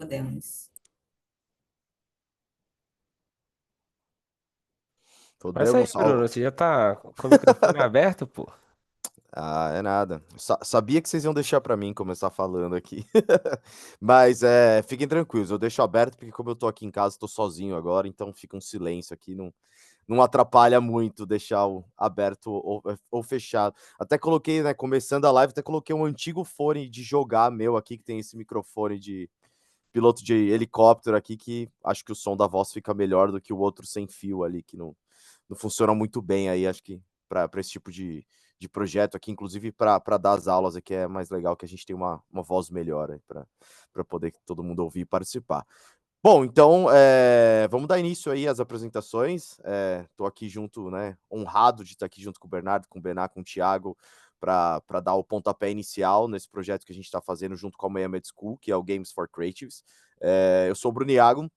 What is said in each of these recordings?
Podemos. Mas aí, Podemos. Bruno, você já tá com o microfone aberto, pô? Ah, é nada. Sabia que vocês iam deixar pra mim começar falando aqui. Mas fiquem tranquilos, eu deixo aberto porque como eu tô aqui em casa, tô sozinho agora, então fica um silêncio aqui, não atrapalha muito deixar o aberto ou fechado. Até coloquei, né, começando a live, até coloquei um antigo fone de jogar meu aqui, que tem esse microfone de piloto de helicóptero aqui, que acho que o som da voz fica melhor do que o outro sem fio ali, que não funciona muito bem aí, acho que para esse tipo de projeto aqui, inclusive para dar as aulas aqui é mais legal que a gente tem uma voz melhor aí para poder todo mundo ouvir e participar. Bom, então vamos dar início aí às apresentações. Estou aqui junto, né? Honrado de estar aqui junto com o Bernardo, com o Bená, com o Thiago, para dar o pontapé inicial nesse projeto que a gente está fazendo junto com a Miami School, que é o Games for Creatives. Eu sou o Bruno Iago,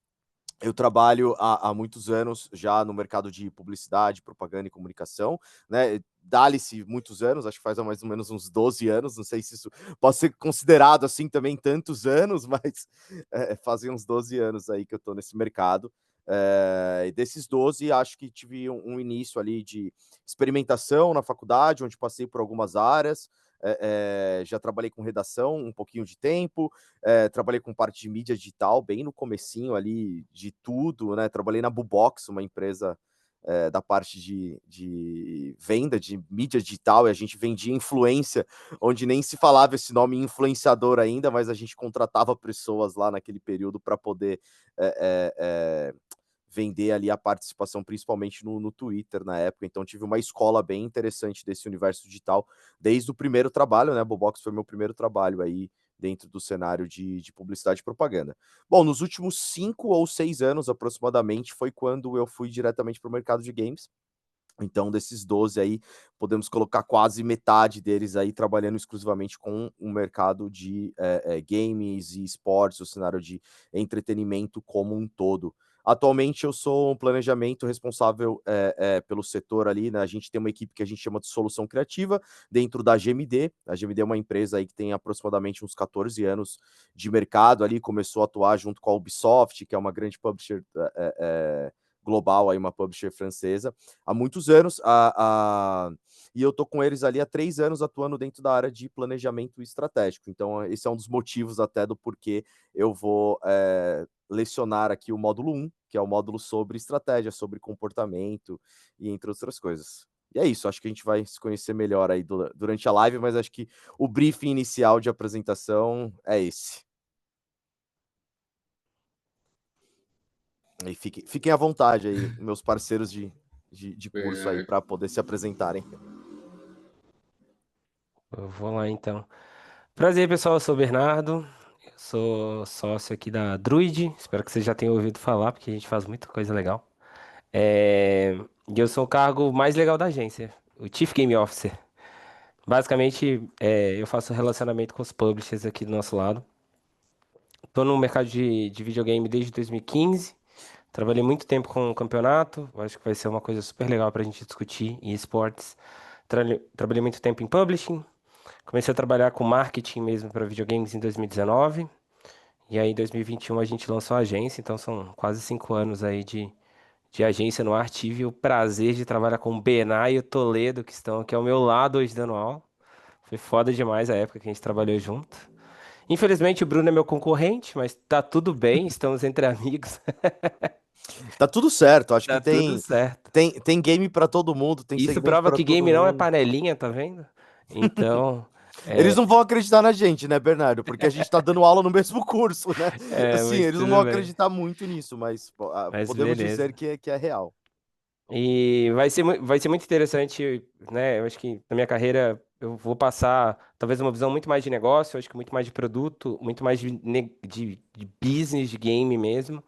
eu trabalho há muitos anos já no mercado de publicidade, propaganda e comunicação, né? Dá-lhe-se muitos anos, acho que faz mais ou menos uns 12 anos, não sei se isso pode ser considerado assim também tantos anos, mas fazem uns 12 anos aí que eu estou nesse mercado. E desses 12, acho que tive um início ali de experimentação na faculdade, onde passei por algumas áreas, já trabalhei com redação um pouquinho de tempo, trabalhei com parte de mídia digital, bem no comecinho ali de tudo, né? Trabalhei na Bubox, uma empresa da parte de venda de mídia digital, e a gente vendia influência, onde nem se falava esse nome influenciador ainda, mas a gente contratava pessoas lá naquele período para poder vender ali a participação, principalmente no Twitter na época. Então tive uma escola bem interessante desse universo digital desde o primeiro trabalho, né? Bobox foi meu primeiro trabalho aí dentro do cenário de publicidade e propaganda. Bom, nos últimos 5 ou 6 anos aproximadamente foi quando eu fui diretamente para o mercado de games. Então, desses 12 aí, podemos colocar quase metade deles aí trabalhando exclusivamente com o mercado de games e esportes, o cenário de entretenimento como um todo. Atualmente, eu sou um planejamento responsável pelo setor ali, né? A gente tem uma equipe que a gente chama de solução criativa dentro da GMD. A GMD é uma empresa aí que tem aproximadamente uns 14 anos de mercado ali, começou a atuar junto com a Ubisoft, que é uma grande publisher global, aí, uma publisher francesa há muitos anos, e eu tô com eles ali há 3 anos atuando dentro da área de planejamento estratégico. Então, esse é um dos motivos até do porquê eu vou lecionar aqui o módulo 1, que é o módulo sobre estratégia, sobre comportamento e entre outras coisas. E é isso, acho que a gente vai se conhecer melhor aí durante a live, mas acho que o briefing inicial de apresentação é esse. E fiquem à vontade aí, meus parceiros de curso aí, É, para poder se apresentarem. Eu vou lá então. Prazer, pessoal, eu sou o Bernardo, eu sou sócio aqui da Druid, espero que vocês já tenham ouvido falar, porque a gente faz muita coisa legal. E eu sou o cargo mais legal da agência, o Chief Game Officer. Basicamente, eu faço relacionamento com os publishers aqui do nosso lado. Estou no mercado de videogame desde 2015. Trabalhei muito tempo com o campeonato. Acho que vai ser uma coisa super legal para a gente discutir em esportes. Trabalhei muito tempo em publishing. Comecei a trabalhar com marketing mesmo para videogames em 2019. E aí, em 2021, a gente lançou a agência. Então, são quase 5 anos aí de agência no ar. Tive o prazer de trabalhar com o Benai e o Toledo, que estão aqui ao meu lado hoje dando aula. Foi foda demais a época que a gente trabalhou junto. Infelizmente, o Bruno é meu concorrente, mas tá tudo bem, estamos entre amigos. Tá tudo certo, acho que Tá tudo certo. tem game para todo mundo, tem Isso segmento prova para que todo game não é mundo. panelinha, tá vendo? Então, Eles é, não vão acreditar na gente, né, Bernardo? Porque a gente tá dando aula no mesmo curso, né? Assim, mas eles não vão tudo bem. acreditar muito nisso, mas Mas podemos dizer beleza. que é real. E vai ser muito interessante, né? Eu acho que na minha carreira eu vou passar talvez uma visão muito mais de negócio, eu acho que muito mais de produto, muito mais de business, de game mesmo,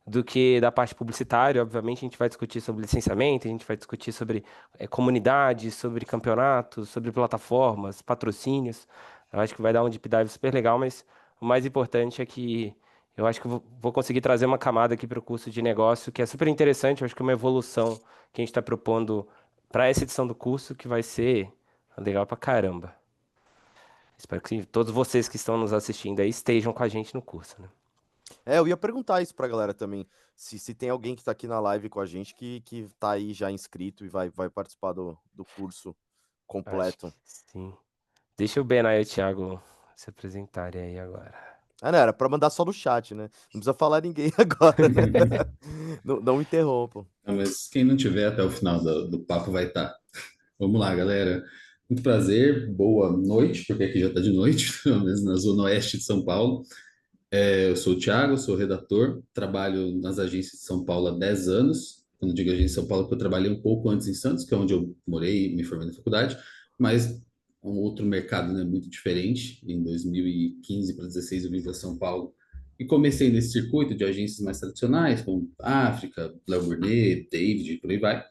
do que da parte publicitária. Obviamente, a gente vai discutir sobre licenciamento, a gente vai discutir sobre comunidade, sobre campeonatos, sobre plataformas, patrocínios. Eu acho que vai dar um deep dive super legal, mas o mais importante é que eu acho que eu vou conseguir trazer uma camada aqui para o curso de negócio que é super interessante. Eu acho que é uma evolução que a gente está propondo para essa edição do curso que vai ser legal pra caramba. Espero que todos vocês que estão nos assistindo aí estejam com a gente no curso, né? Eu ia perguntar isso pra galera também, se tem alguém que tá aqui na live com a gente que tá aí já inscrito e vai participar do curso Acho que completo. sim. Deixa o Benai e o Thiago se apresentarem aí agora. Ah, não, era pra mandar só no chat, né? Não precisa falar ninguém agora, né? Não me interrompam. Não, mas quem não tiver até o final do papo vai estar. Vamos lá, galera. Muito prazer, boa noite, porque aqui já está de noite, pelo menos na zona oeste de São Paulo. Eu sou o Thiago, sou redator, trabalho nas agências de São Paulo há 10 anos. Quando digo agência de São Paulo, é porque eu trabalhei um pouco antes em Santos, que é onde eu morei e me formei na faculdade, mas um outro mercado, né, muito diferente. Em 2015 para 2016 eu vim para São Paulo e comecei nesse circuito de agências mais tradicionais, como África, Léo Burnett, David, por aí vai.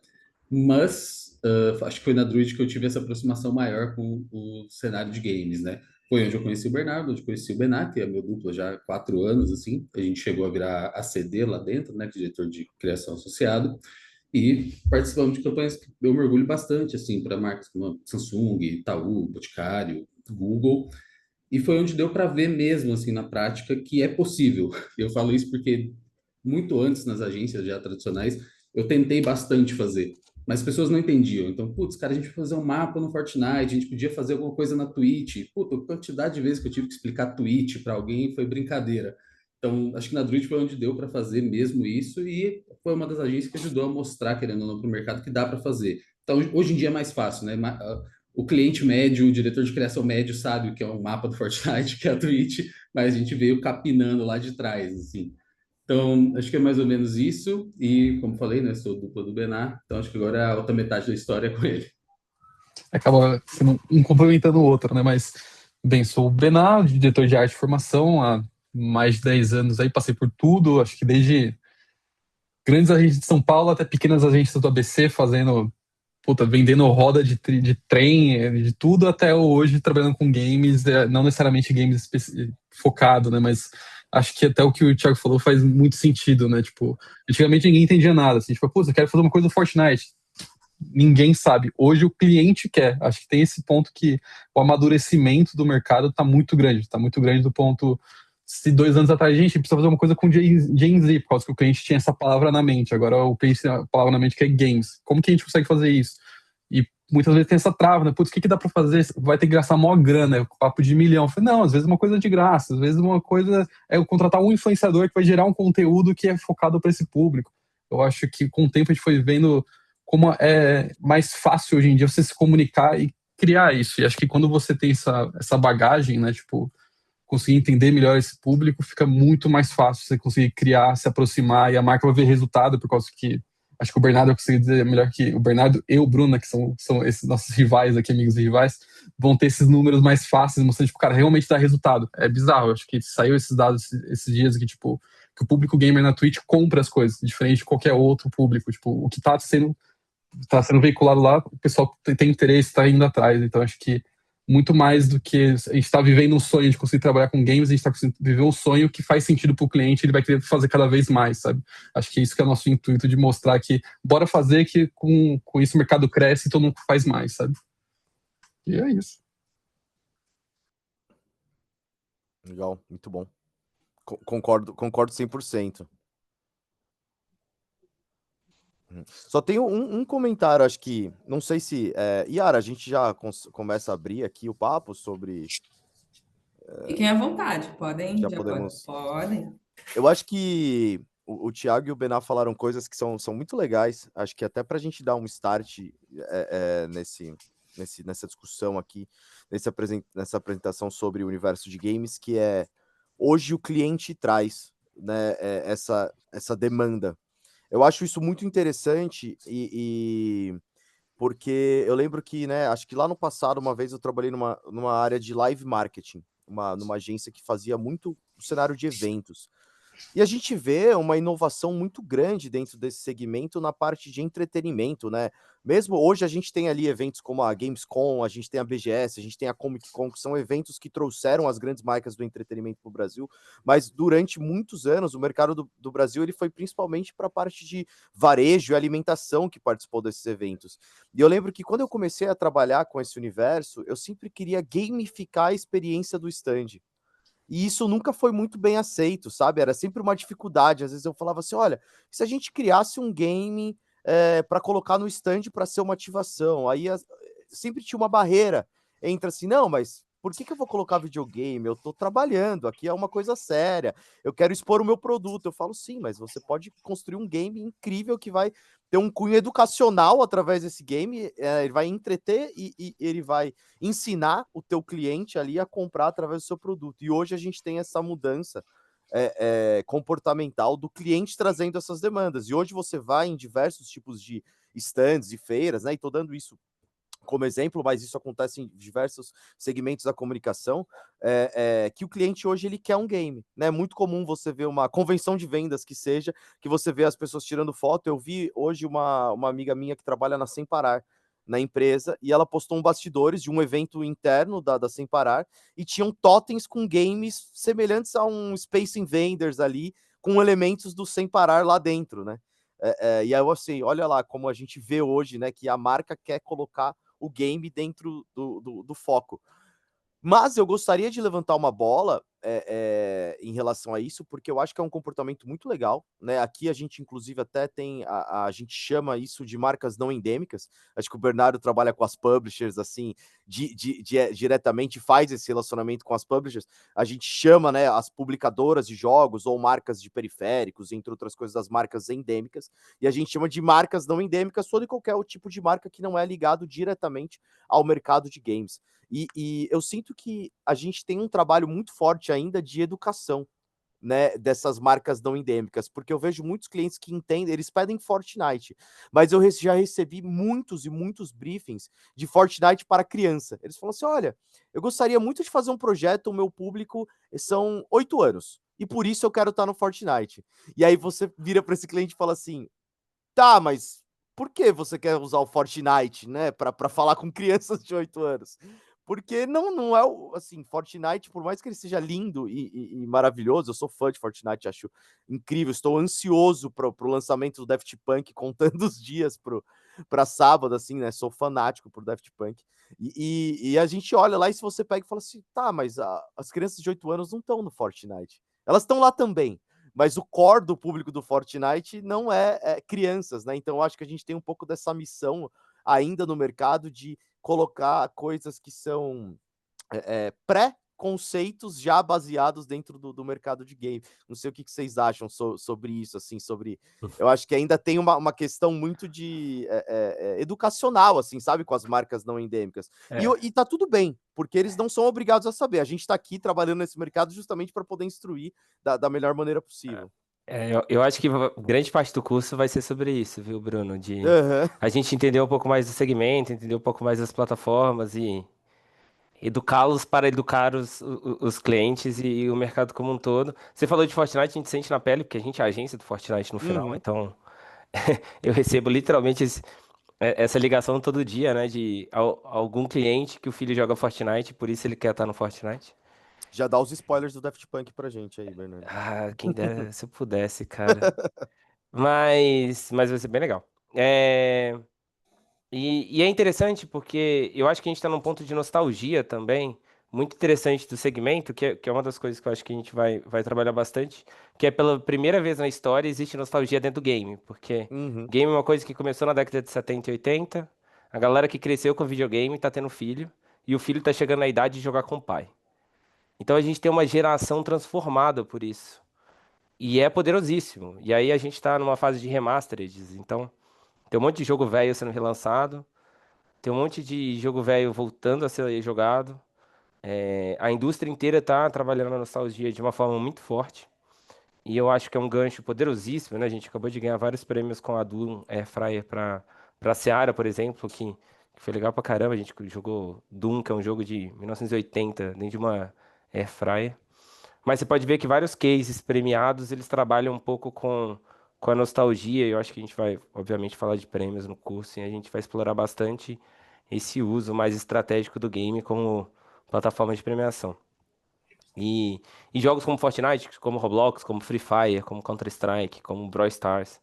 Mas acho que foi na Druid que eu tive essa aproximação maior com o cenário de games, né? Foi onde eu conheci o Bernardo, onde eu conheci o Benac, que é meu duplo já há 4 anos, assim. A gente chegou a virar ACD lá dentro, né? Diretor de criação associado. E participamos de campanhas que eu me orgulho bastante, assim, para marcas como Samsung, Itaú, Boticário, Google. E foi onde deu para ver mesmo, assim, na prática, que é possível. Eu falo isso porque muito antes nas agências já tradicionais, eu tentei bastante fazer, mas as pessoas não entendiam. Então, putz, cara, a gente podia fazer um mapa no Fortnite, a gente podia fazer alguma coisa na Twitch. Puta, a quantidade de vezes que eu tive que explicar Twitch para alguém foi brincadeira. Então, acho que na Druid foi onde deu para fazer mesmo isso e foi uma das agências que ajudou a mostrar, querendo ou não, para o mercado que dá para fazer. Então, hoje em dia é mais fácil, né? O cliente médio, o diretor de criação médio sabe o que é um mapa do Fortnite, que é a Twitch, mas a gente veio capinando lá de trás, assim. Então, acho que é mais ou menos isso. E, como falei, né, sou dupla do Benar, então acho que agora é a outra metade da história é com ele. Acaba sendo um complementando o outro, né? Mas, bem, sou o Benar, diretor de arte e formação, há mais de 10 anos aí, passei por tudo, acho que desde grandes agências de São Paulo até pequenas agências do ABC, fazendo, puta, vendendo roda de trem, de tudo, até hoje trabalhando com games, não necessariamente games focado, né? Mas acho que até o que o Thiago falou faz muito sentido, né? Tipo, antigamente ninguém entendia nada, assim, tipo, pô, eu quero fazer uma coisa do Fortnite. Ninguém sabe. Hoje o cliente quer. Acho que tem esse ponto que o amadurecimento do mercado está muito grande. Está muito grande do ponto. Se 2 anos atrás, gente, precisa fazer uma coisa com Gen Z, por causa que o cliente tinha essa palavra na mente. Agora o cliente tem a palavra na mente que é games. Como que a gente consegue fazer isso? E muitas vezes tem essa trava, né? Putz, o que dá para fazer? Vai ter que gastar maior grana, é papo de milhão. Eu falei, não, às vezes uma coisa de graça, às vezes uma coisa é eu contratar um influenciador que vai gerar um conteúdo que é focado para esse público. Eu acho que com o tempo a gente foi vendo como é mais fácil hoje em dia você se comunicar e criar isso. E acho que quando você tem essa bagagem, né, tipo, conseguir entender melhor esse público, fica muito mais fácil você conseguir criar, se aproximar, e a marca vai ver resultado, por causa que acho que o Bernardo, eu consigo dizer melhor que o Bernardo e o Bruno, né, que são esses nossos rivais aqui, amigos e rivais, vão ter esses números mais fáceis, mostrando, tipo, cara, realmente dá resultado. É bizarro, acho que saiu esses dados esses dias aqui, tipo, que o público gamer na Twitch compra as coisas, diferente de qualquer outro público. Tipo, o que tá sendo veiculado lá, o pessoal tem interesse, está indo atrás. Então, acho que muito mais do que a gente está vivendo um sonho de conseguir trabalhar com games, a gente está conseguindo viver um sonho que faz sentido para o cliente, ele vai querer fazer cada vez mais, sabe? Acho que isso que é o nosso intuito de mostrar que bora fazer que com isso o mercado cresce e todo mundo faz mais, sabe? E é isso. Legal, muito bom. Concordo 100%. Só tenho um comentário, acho que, não sei se, Yara, a gente já começa a abrir aqui o papo sobre, Fiquem à vontade, já já podemos. podem. Eu acho que o Thiago e o Bená falaram coisas que são muito legais. Acho que até para a gente dar um start nessa discussão aqui, nessa apresentação sobre o universo de games, que é hoje o cliente traz, né, essa demanda. Eu acho isso muito interessante porque eu lembro que, né, acho que lá no passado, uma vez eu trabalhei numa área de live marketing, numa agência que fazia muito o cenário de eventos. E a gente vê uma inovação muito grande dentro desse segmento na parte de entretenimento, né? Mesmo hoje a gente tem ali eventos como a Gamescom, a gente tem a BGS, a gente tem a Comic Con, que são eventos que trouxeram as grandes marcas do entretenimento para o Brasil, mas durante muitos anos o mercado do Brasil ele foi principalmente para a parte de varejo e alimentação que participou desses eventos. E eu lembro que quando eu comecei a trabalhar com esse universo, eu sempre queria gamificar a experiência do stand. E isso nunca foi muito bem aceito, sabe? Era sempre uma dificuldade. Às vezes eu falava assim: olha, se a gente criasse um game para colocar no stand para ser uma ativação, sempre tinha uma barreira entre assim, não, mas por que eu vou colocar videogame? Eu tô trabalhando, aqui é uma coisa séria, eu quero expor o meu produto. Eu falo, sim, mas você pode construir um game incrível que vai ter um cunho educacional através desse game, ele vai entreter e ele vai ensinar o teu cliente ali a comprar através do seu produto. E hoje a gente tem essa mudança comportamental do cliente trazendo essas demandas. E hoje você vai em diversos tipos de stands e feiras, né? E tô dando isso como exemplo, mas isso acontece em diversos segmentos da comunicação, que o cliente hoje ele quer um game, né? É muito comum você ver uma convenção de vendas que seja, que você vê as pessoas tirando foto. Eu vi hoje uma amiga minha que trabalha na Sem Parar, na empresa, e ela postou um bastidores de um evento interno da Sem Parar, e tinham totens com games semelhantes a um Space Invaders ali, com elementos do Sem Parar lá dentro, né? E aí, assim, olha lá como a gente vê hoje, né, que a marca quer colocar o game dentro do foco. Mas eu gostaria de levantar uma bola em relação a isso, porque eu acho que é um comportamento muito legal, né? Aqui a gente, inclusive, até tem a gente chama isso de marcas não endêmicas. Acho que o Bernardo trabalha com as publishers assim, diretamente, faz esse relacionamento com as publishers. A gente chama, né, as publicadoras de jogos ou marcas de periféricos, entre outras coisas, as marcas endêmicas, e a gente chama de marcas não endêmicas todo e qualquer tipo de marca que não é ligado diretamente ao mercado de games. E eu sinto que a gente tem um trabalho muito forte ainda de educação, né, dessas marcas não endêmicas, porque eu vejo muitos clientes que entendem, eles pedem Fortnite, mas eu já recebi muitos e muitos briefings de Fortnite para criança. Eles falam assim: olha, eu gostaria muito de fazer um projeto, o meu público são 8 anos, e por isso eu quero estar no Fortnite. E aí você vira para esse cliente e fala assim: tá, mas por que você quer usar o Fortnite, né, para falar com crianças de 8 anos? Porque não é o assim, Fortnite, por mais que ele seja lindo e maravilhoso, eu sou fã de Fortnite, acho incrível, estou ansioso para o lançamento do Daft Punk, contando os dias para sábado, assim, né, sou fanático por Daft Punk. E a gente olha lá e se você pega e fala assim: "Tá, mas as crianças de 8 anos não estão no Fortnite". Elas estão lá também, mas o core do público do Fortnite não é crianças, né? Então eu acho que a gente tem um pouco dessa missão ainda no mercado de colocar coisas que são pré-conceitos já baseados dentro do mercado de game. Não sei o que vocês acham sobre isso, assim, sobre. Eu acho que ainda tem uma questão muito de educacional, assim, sabe, com as marcas não endêmicas. É. E tá tudo bem, porque eles não são obrigados a saber. A gente está aqui trabalhando nesse mercado justamente para poder instruir da melhor maneira possível. Eu acho que grande parte do curso vai ser sobre isso, viu, Bruno? De Aham. a gente entender um pouco mais do segmento, entender um pouco mais das plataformas e educá-los para educar os clientes e o mercado como um todo. Você falou de Fortnite, a gente sente na pele, porque a gente é a agência do Fortnite no final, Uhum. então eu recebo literalmente essa ligação todo dia, né, de algum cliente que o filho joga Fortnite, por isso ele quer estar no Fortnite. Já dá os spoilers do Daft Punk pra gente aí, Bernardo. Ah, quem dera se eu pudesse, cara. Mas vai ser bem legal. E é interessante porque eu acho que a gente está num ponto de nostalgia também, muito interessante do segmento, que é uma das coisas que eu acho que a gente vai trabalhar bastante, que é pela primeira vez na história existe nostalgia dentro do game, porque Uhum. game é uma coisa que começou na década de 70 e 80, a galera que cresceu com videogame tá tendo filho, e o filho tá chegando na idade de jogar com o pai. Então a gente tem uma geração transformada por isso. E é poderosíssimo. E aí a gente tá numa fase de remasters, então tem um monte de jogo velho sendo relançado. Tem um monte de jogo velho voltando a ser jogado. A indústria inteira está trabalhando na nostalgia de uma forma muito forte. E eu acho que é um gancho poderosíssimo, né? A gente acabou de ganhar vários prêmios com a Doom Air Fryer para Seara, por exemplo, que foi legal pra caramba. A gente jogou Doom, que é um jogo de 1980, dentro de uma Air Fryer. Mas você pode ver que vários cases premiados, eles trabalham um pouco com a nostalgia. Eu acho que a gente vai, obviamente, falar de prêmios no curso e a gente vai explorar bastante esse uso mais estratégico do game como plataforma de premiação. E jogos como Fortnite, como Roblox, como Free Fire, como Counter-Strike, como Brawl Stars,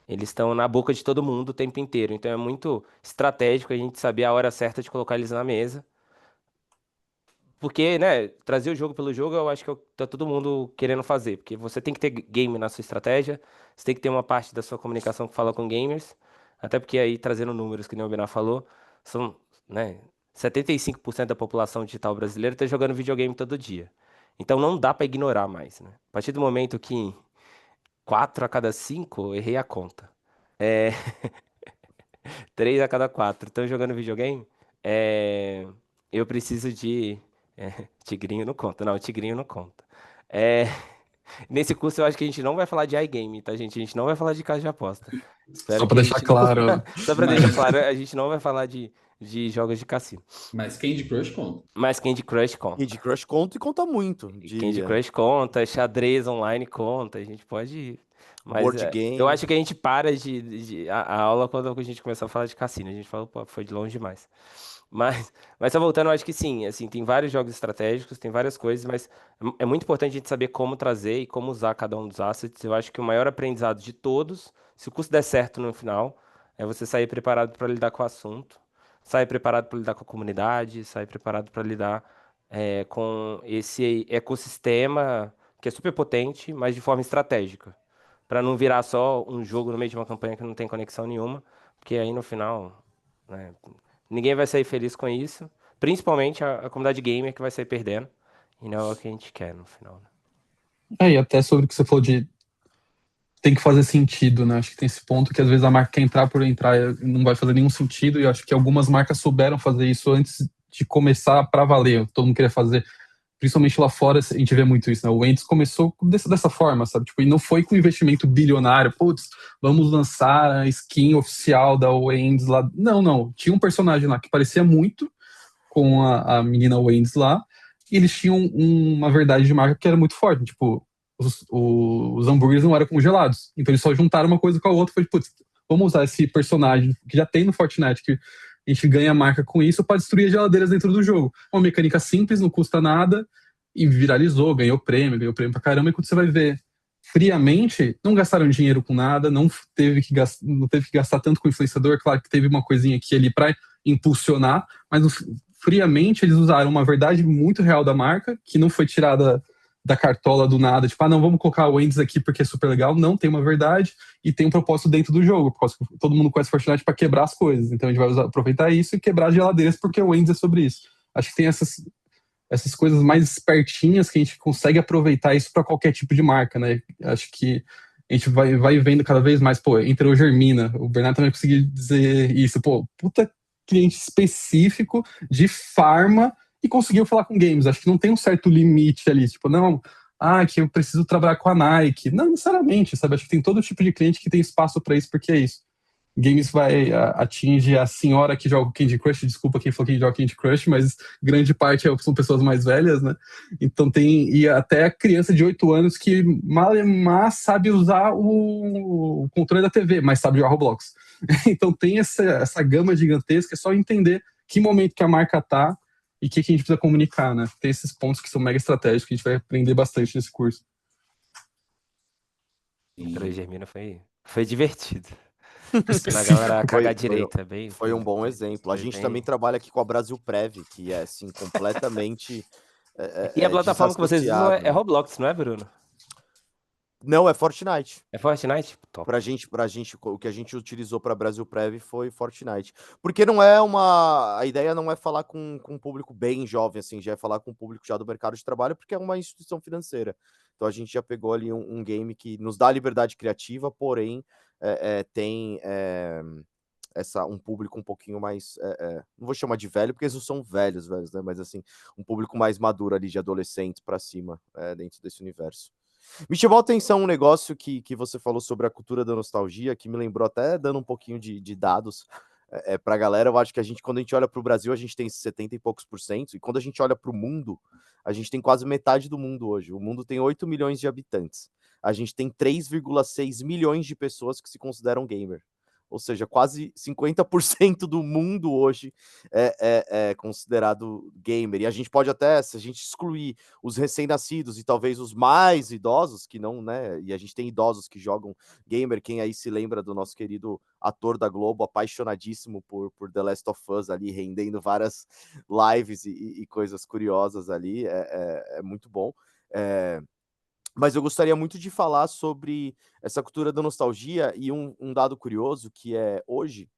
eles estão na boca de todo mundo o tempo inteiro. Então é muito estratégico a gente saber a hora certa de colocar eles na mesa Porque, né, trazer o jogo pelo jogo, eu acho que tá todo mundo querendo fazer. Porque você tem que ter game na sua estratégia, você tem que ter uma parte da sua comunicação que fala com gamers. Até porque aí, trazendo números, que nem o Benar falou, são, né, 75% da população digital brasileira tá jogando videogame todo dia. Então não dá pra ignorar mais, né? A partir do momento que 4 a cada 5, eu errei a conta. É, 3 a cada 4 estão jogando videogame, é, eu preciso de. Tigrinho não conta, não, Tigrinho não conta. É, nesse curso eu acho que a gente não vai falar de iGame, tá, gente? A gente não vai falar de casa de aposta. Só Espero pra que a deixar gente não. claro. Só pra deixar claro, a gente não vai falar de jogos de cassino. Mas Candy Crush conta. Mas Candy Crush conta. Candy Crush conta e conta muito, Candy diria. Crush conta, xadrez online conta, a gente pode. Mas Board game. eu acho que a gente para a aula quando a gente começar a falar de cassino. A gente falou, pô, foi de longe demais. Mas só voltando, eu acho que sim, assim, tem vários jogos estratégicos, tem várias coisas, mas é muito importante a gente saber como trazer e como usar cada um dos assets. Eu acho que o maior aprendizado de todos, se o curso der certo no final, é você sair preparado para lidar com o assunto, sair preparado para lidar com a comunidade, sair preparado para lidar com esse ecossistema que é super potente, mas de forma estratégica, para não virar só um jogo no meio de uma campanha que não tem conexão nenhuma, porque aí no final, né, ninguém vai sair feliz com isso, principalmente a comunidade gamer que vai sair perdendo, e não é o que a gente quer no final, né? E até sobre o que você falou de tem que fazer sentido, né? Acho que tem esse ponto que às vezes a marca quer entrar por entrar não vai fazer nenhum sentido, e eu acho que algumas marcas souberam fazer isso antes de começar para valer. Todo mundo queria fazer, principalmente lá fora, a gente vê muito isso, né? O Wendy's começou dessa forma, sabe? Tipo, e não foi com investimento bilionário, putz, vamos lançar a skin oficial da Wendy's lá. Não. Tinha um personagem lá que parecia muito com a menina Wendy's lá, e eles tinham uma verdade de marca que era muito forte, tipo, os hambúrgueres não eram congelados. Então eles só juntaram uma coisa com a outra e foi, putz, vamos usar esse personagem que já tem no Fortnite, que a gente ganha marca com isso, para destruir as geladeiras dentro do jogo. Uma mecânica simples, não custa nada, e viralizou, ganhou prêmio pra caramba, e quando você vai ver friamente, não gastaram dinheiro com nada, não teve que gastar tanto com influenciador, claro que teve uma coisinha aqui ali para impulsionar, mas friamente eles usaram uma verdade muito real da marca, que não foi tirada da cartola do nada, tipo, não, vamos colocar o Wendy's aqui porque é super legal. Não, tem uma verdade e tem um propósito dentro do jogo, porque todo mundo conhece Fortnite para quebrar as coisas, então a gente vai aproveitar isso e quebrar as geladeiras porque o Wendy's é sobre isso. Acho que tem essas coisas mais espertinhas que a gente consegue aproveitar isso para qualquer tipo de marca, né? Acho que a gente vai vendo cada vez mais, pô, entrou Germina, o Bernardo também conseguiu dizer isso, pô, puta cliente específico de farma e conseguiu falar com games. Acho que não tem um certo limite ali, tipo, não, que eu preciso trabalhar com a Nike. Não necessariamente, sabe? Acho que tem todo tipo de cliente que tem espaço para isso, porque é isso. Games atinge a senhora que joga Candy Crush, desculpa quem falou que joga Candy Crush, mas grande parte são pessoas mais velhas, né? Então e até a criança de 8 anos que mal sabe usar o controle da TV, mas sabe jogar Roblox. Então tem essa gama gigantesca, é só entender que momento que a marca tá e o que a gente precisa comunicar, né? Tem esses pontos que são mega estratégicos que a gente vai aprender bastante nesse curso. Entrou Germina foi divertido. Na galera cagar direito, é bem. Foi um bom exemplo. A gente também trabalha aqui com a Brasil Prev, que é assim, completamente. E a plataforma que vocês usam é Roblox, não é, Bruno? Não, é Fortnite. É Fortnite? Top. Pra gente, o que a gente utilizou para Brasil Prev foi Fortnite. Porque não é a ideia não é falar com um público bem jovem, assim, já é falar com o público já do mercado de trabalho, porque é uma instituição financeira. Então a gente já pegou ali um game que nos dá liberdade criativa, porém tem um público um pouquinho mais, não vou chamar de velho, porque eles não são velhos, né? Mas assim, um público mais maduro ali, de adolescentes para cima, dentro desse universo. Me chamou a atenção um negócio que você falou sobre a cultura da nostalgia, que me lembrou, até dando um pouquinho de dados para a galera. Eu acho que quando a gente olha para o Brasil, a gente tem 70 e poucos %, e quando a gente olha para o mundo, a gente tem quase metade do mundo hoje. O mundo tem 8 milhões de habitantes. A gente tem 3,6 milhões de pessoas que se consideram gamer. ou seja, quase 50% do mundo hoje é considerado gamer. E a gente pode até, se a gente excluir os recém-nascidos e talvez os mais idosos, que não, né? E a gente tem idosos que jogam gamer, quem aí se lembra do nosso querido ator da Globo, apaixonadíssimo por The Last of Us ali, rendendo várias lives e coisas curiosas ali, é muito bom. Mas eu gostaria muito de falar sobre essa cultura da nostalgia e um dado curioso que é hoje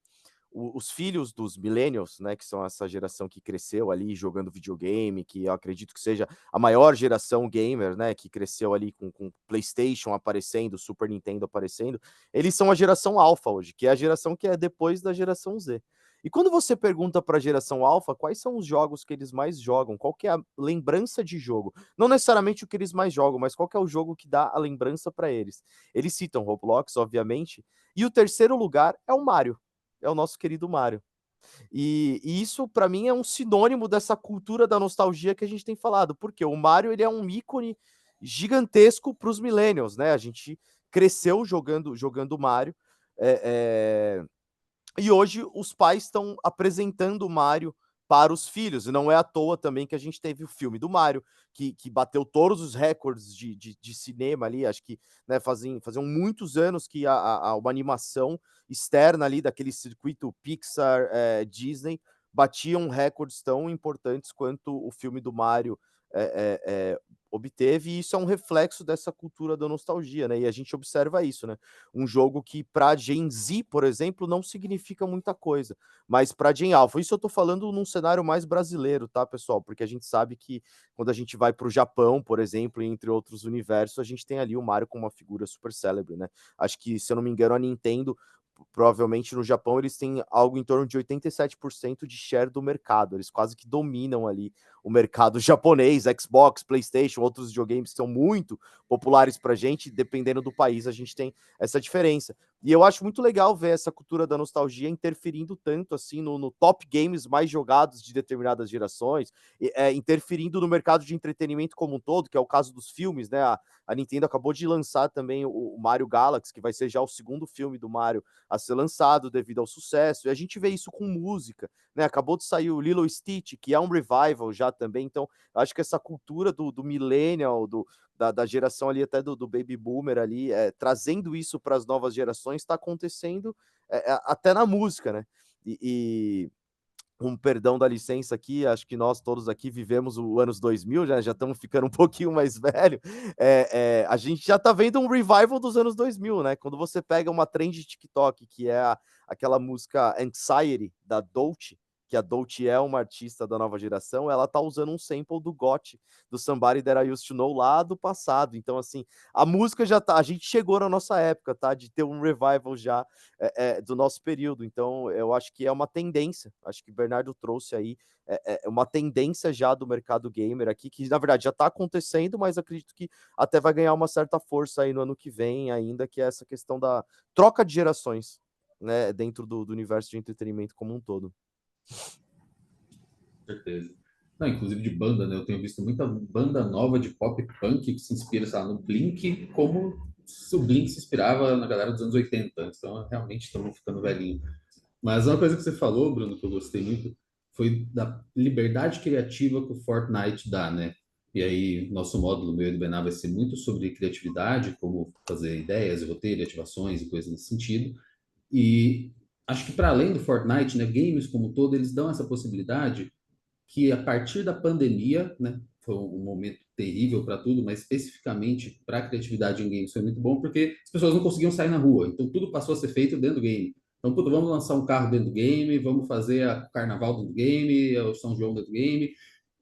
os filhos dos millennials, né, que são essa geração que cresceu ali jogando videogame, que eu acredito que seja a maior geração gamer, né, que cresceu ali com PlayStation aparecendo, Super Nintendo aparecendo, eles são a geração alfa hoje, que é a geração que é depois da geração Z. E quando você pergunta para a geração alfa quais são os jogos que eles mais jogam, qual que é a lembrança de jogo, não necessariamente o que eles mais jogam, mas qual que é o jogo que dá a lembrança para eles. Eles citam Roblox, obviamente, e o terceiro lugar é o Mario. É o nosso querido Mario. E isso, para mim, é um sinônimo dessa cultura da nostalgia que a gente tem falado, porque o Mario ele é um ícone gigantesco para os millennials, né? A gente cresceu jogando Mario, e hoje os pais estão apresentando o Mario para os filhos, e não é à toa também que a gente teve o filme do Mario, que bateu todos os recordes de cinema ali, acho que né, faziam muitos anos que uma animação externa ali daquele circuito Pixar, Disney, batiam recordes tão importantes quanto o filme do Mario obteve, e isso é um reflexo dessa cultura da nostalgia, né? E a gente observa isso, né? Um jogo que para Gen Z, por exemplo, não significa muita coisa, mas para Gen Alpha, isso eu tô falando num cenário mais brasileiro, tá, pessoal? Porque a gente sabe que quando a gente vai para o Japão, por exemplo, entre outros universos, a gente tem ali o Mario como uma figura super célebre, né? Acho que, se eu não me engano, a Nintendo provavelmente no Japão eles têm algo em torno de 87% de share do mercado, eles quase que dominam ali o mercado japonês, Xbox, PlayStation, outros videogames que são muito populares pra gente, dependendo do país a gente tem essa diferença. E eu acho muito legal ver essa cultura da nostalgia interferindo tanto assim no top games mais jogados de determinadas gerações, interferindo no mercado de entretenimento como um todo, que é o caso dos filmes, né? A Nintendo acabou de lançar também o Mario Galaxy, que vai ser já o segundo filme do Mario a ser lançado devido ao sucesso, e a gente vê isso com música, né? Acabou de sair o Lilo Stitch, que é um revival já também, então acho que essa cultura do millennial, da geração ali até do baby boomer ali, trazendo isso para as novas gerações, está acontecendo até na música, né? E um perdão da licença aqui, acho que nós todos aqui vivemos o anos 2000, já estamos ficando um pouquinho mais velho, a gente já está vendo um revival dos anos 2000, né? Quando você pega uma trend de TikTok, que é aquela música Anxiety, da Dolce, que a Dolce é uma artista da nova geração, ela tá usando um sample do GOT, do Somebody That I Used To Know, lá do passado. Então, assim, a música já tá... A gente chegou na nossa época, tá? De ter um revival já do nosso período. Então, eu acho que é uma tendência. Acho que o Bernardo trouxe aí uma tendência já do mercado gamer aqui, que na verdade já está acontecendo, mas acredito que até vai ganhar uma certa força aí no ano que vem ainda, que é essa questão da troca de gerações, né, dentro do universo de entretenimento como um todo. Certeza. Não, inclusive de banda, né? Eu tenho visto muita banda nova de pop punk que se inspira, sei lá, no Blink, como se o Blink se inspirava na galera dos anos 80. Então, realmente estamos ficando velhinho. Mas uma coisa que você falou, Bruno, que eu gostei muito, foi da liberdade criativa que o Fortnite dá, né? E aí, nosso módulo, meu e do Bená, vai ser muito sobre criatividade, como fazer ideias, roteiro, ativações e coisas nesse sentido. E acho que para além do Fortnite, né, games como um todo, eles dão essa possibilidade que a partir da pandemia, né, foi um momento terrível para tudo, mas especificamente para a criatividade em games foi muito bom, porque as pessoas não conseguiam sair na rua, então tudo passou a ser feito dentro do game. Então, puta, vamos lançar um carro dentro do game, vamos fazer o carnaval dentro do game, o São João dentro do game.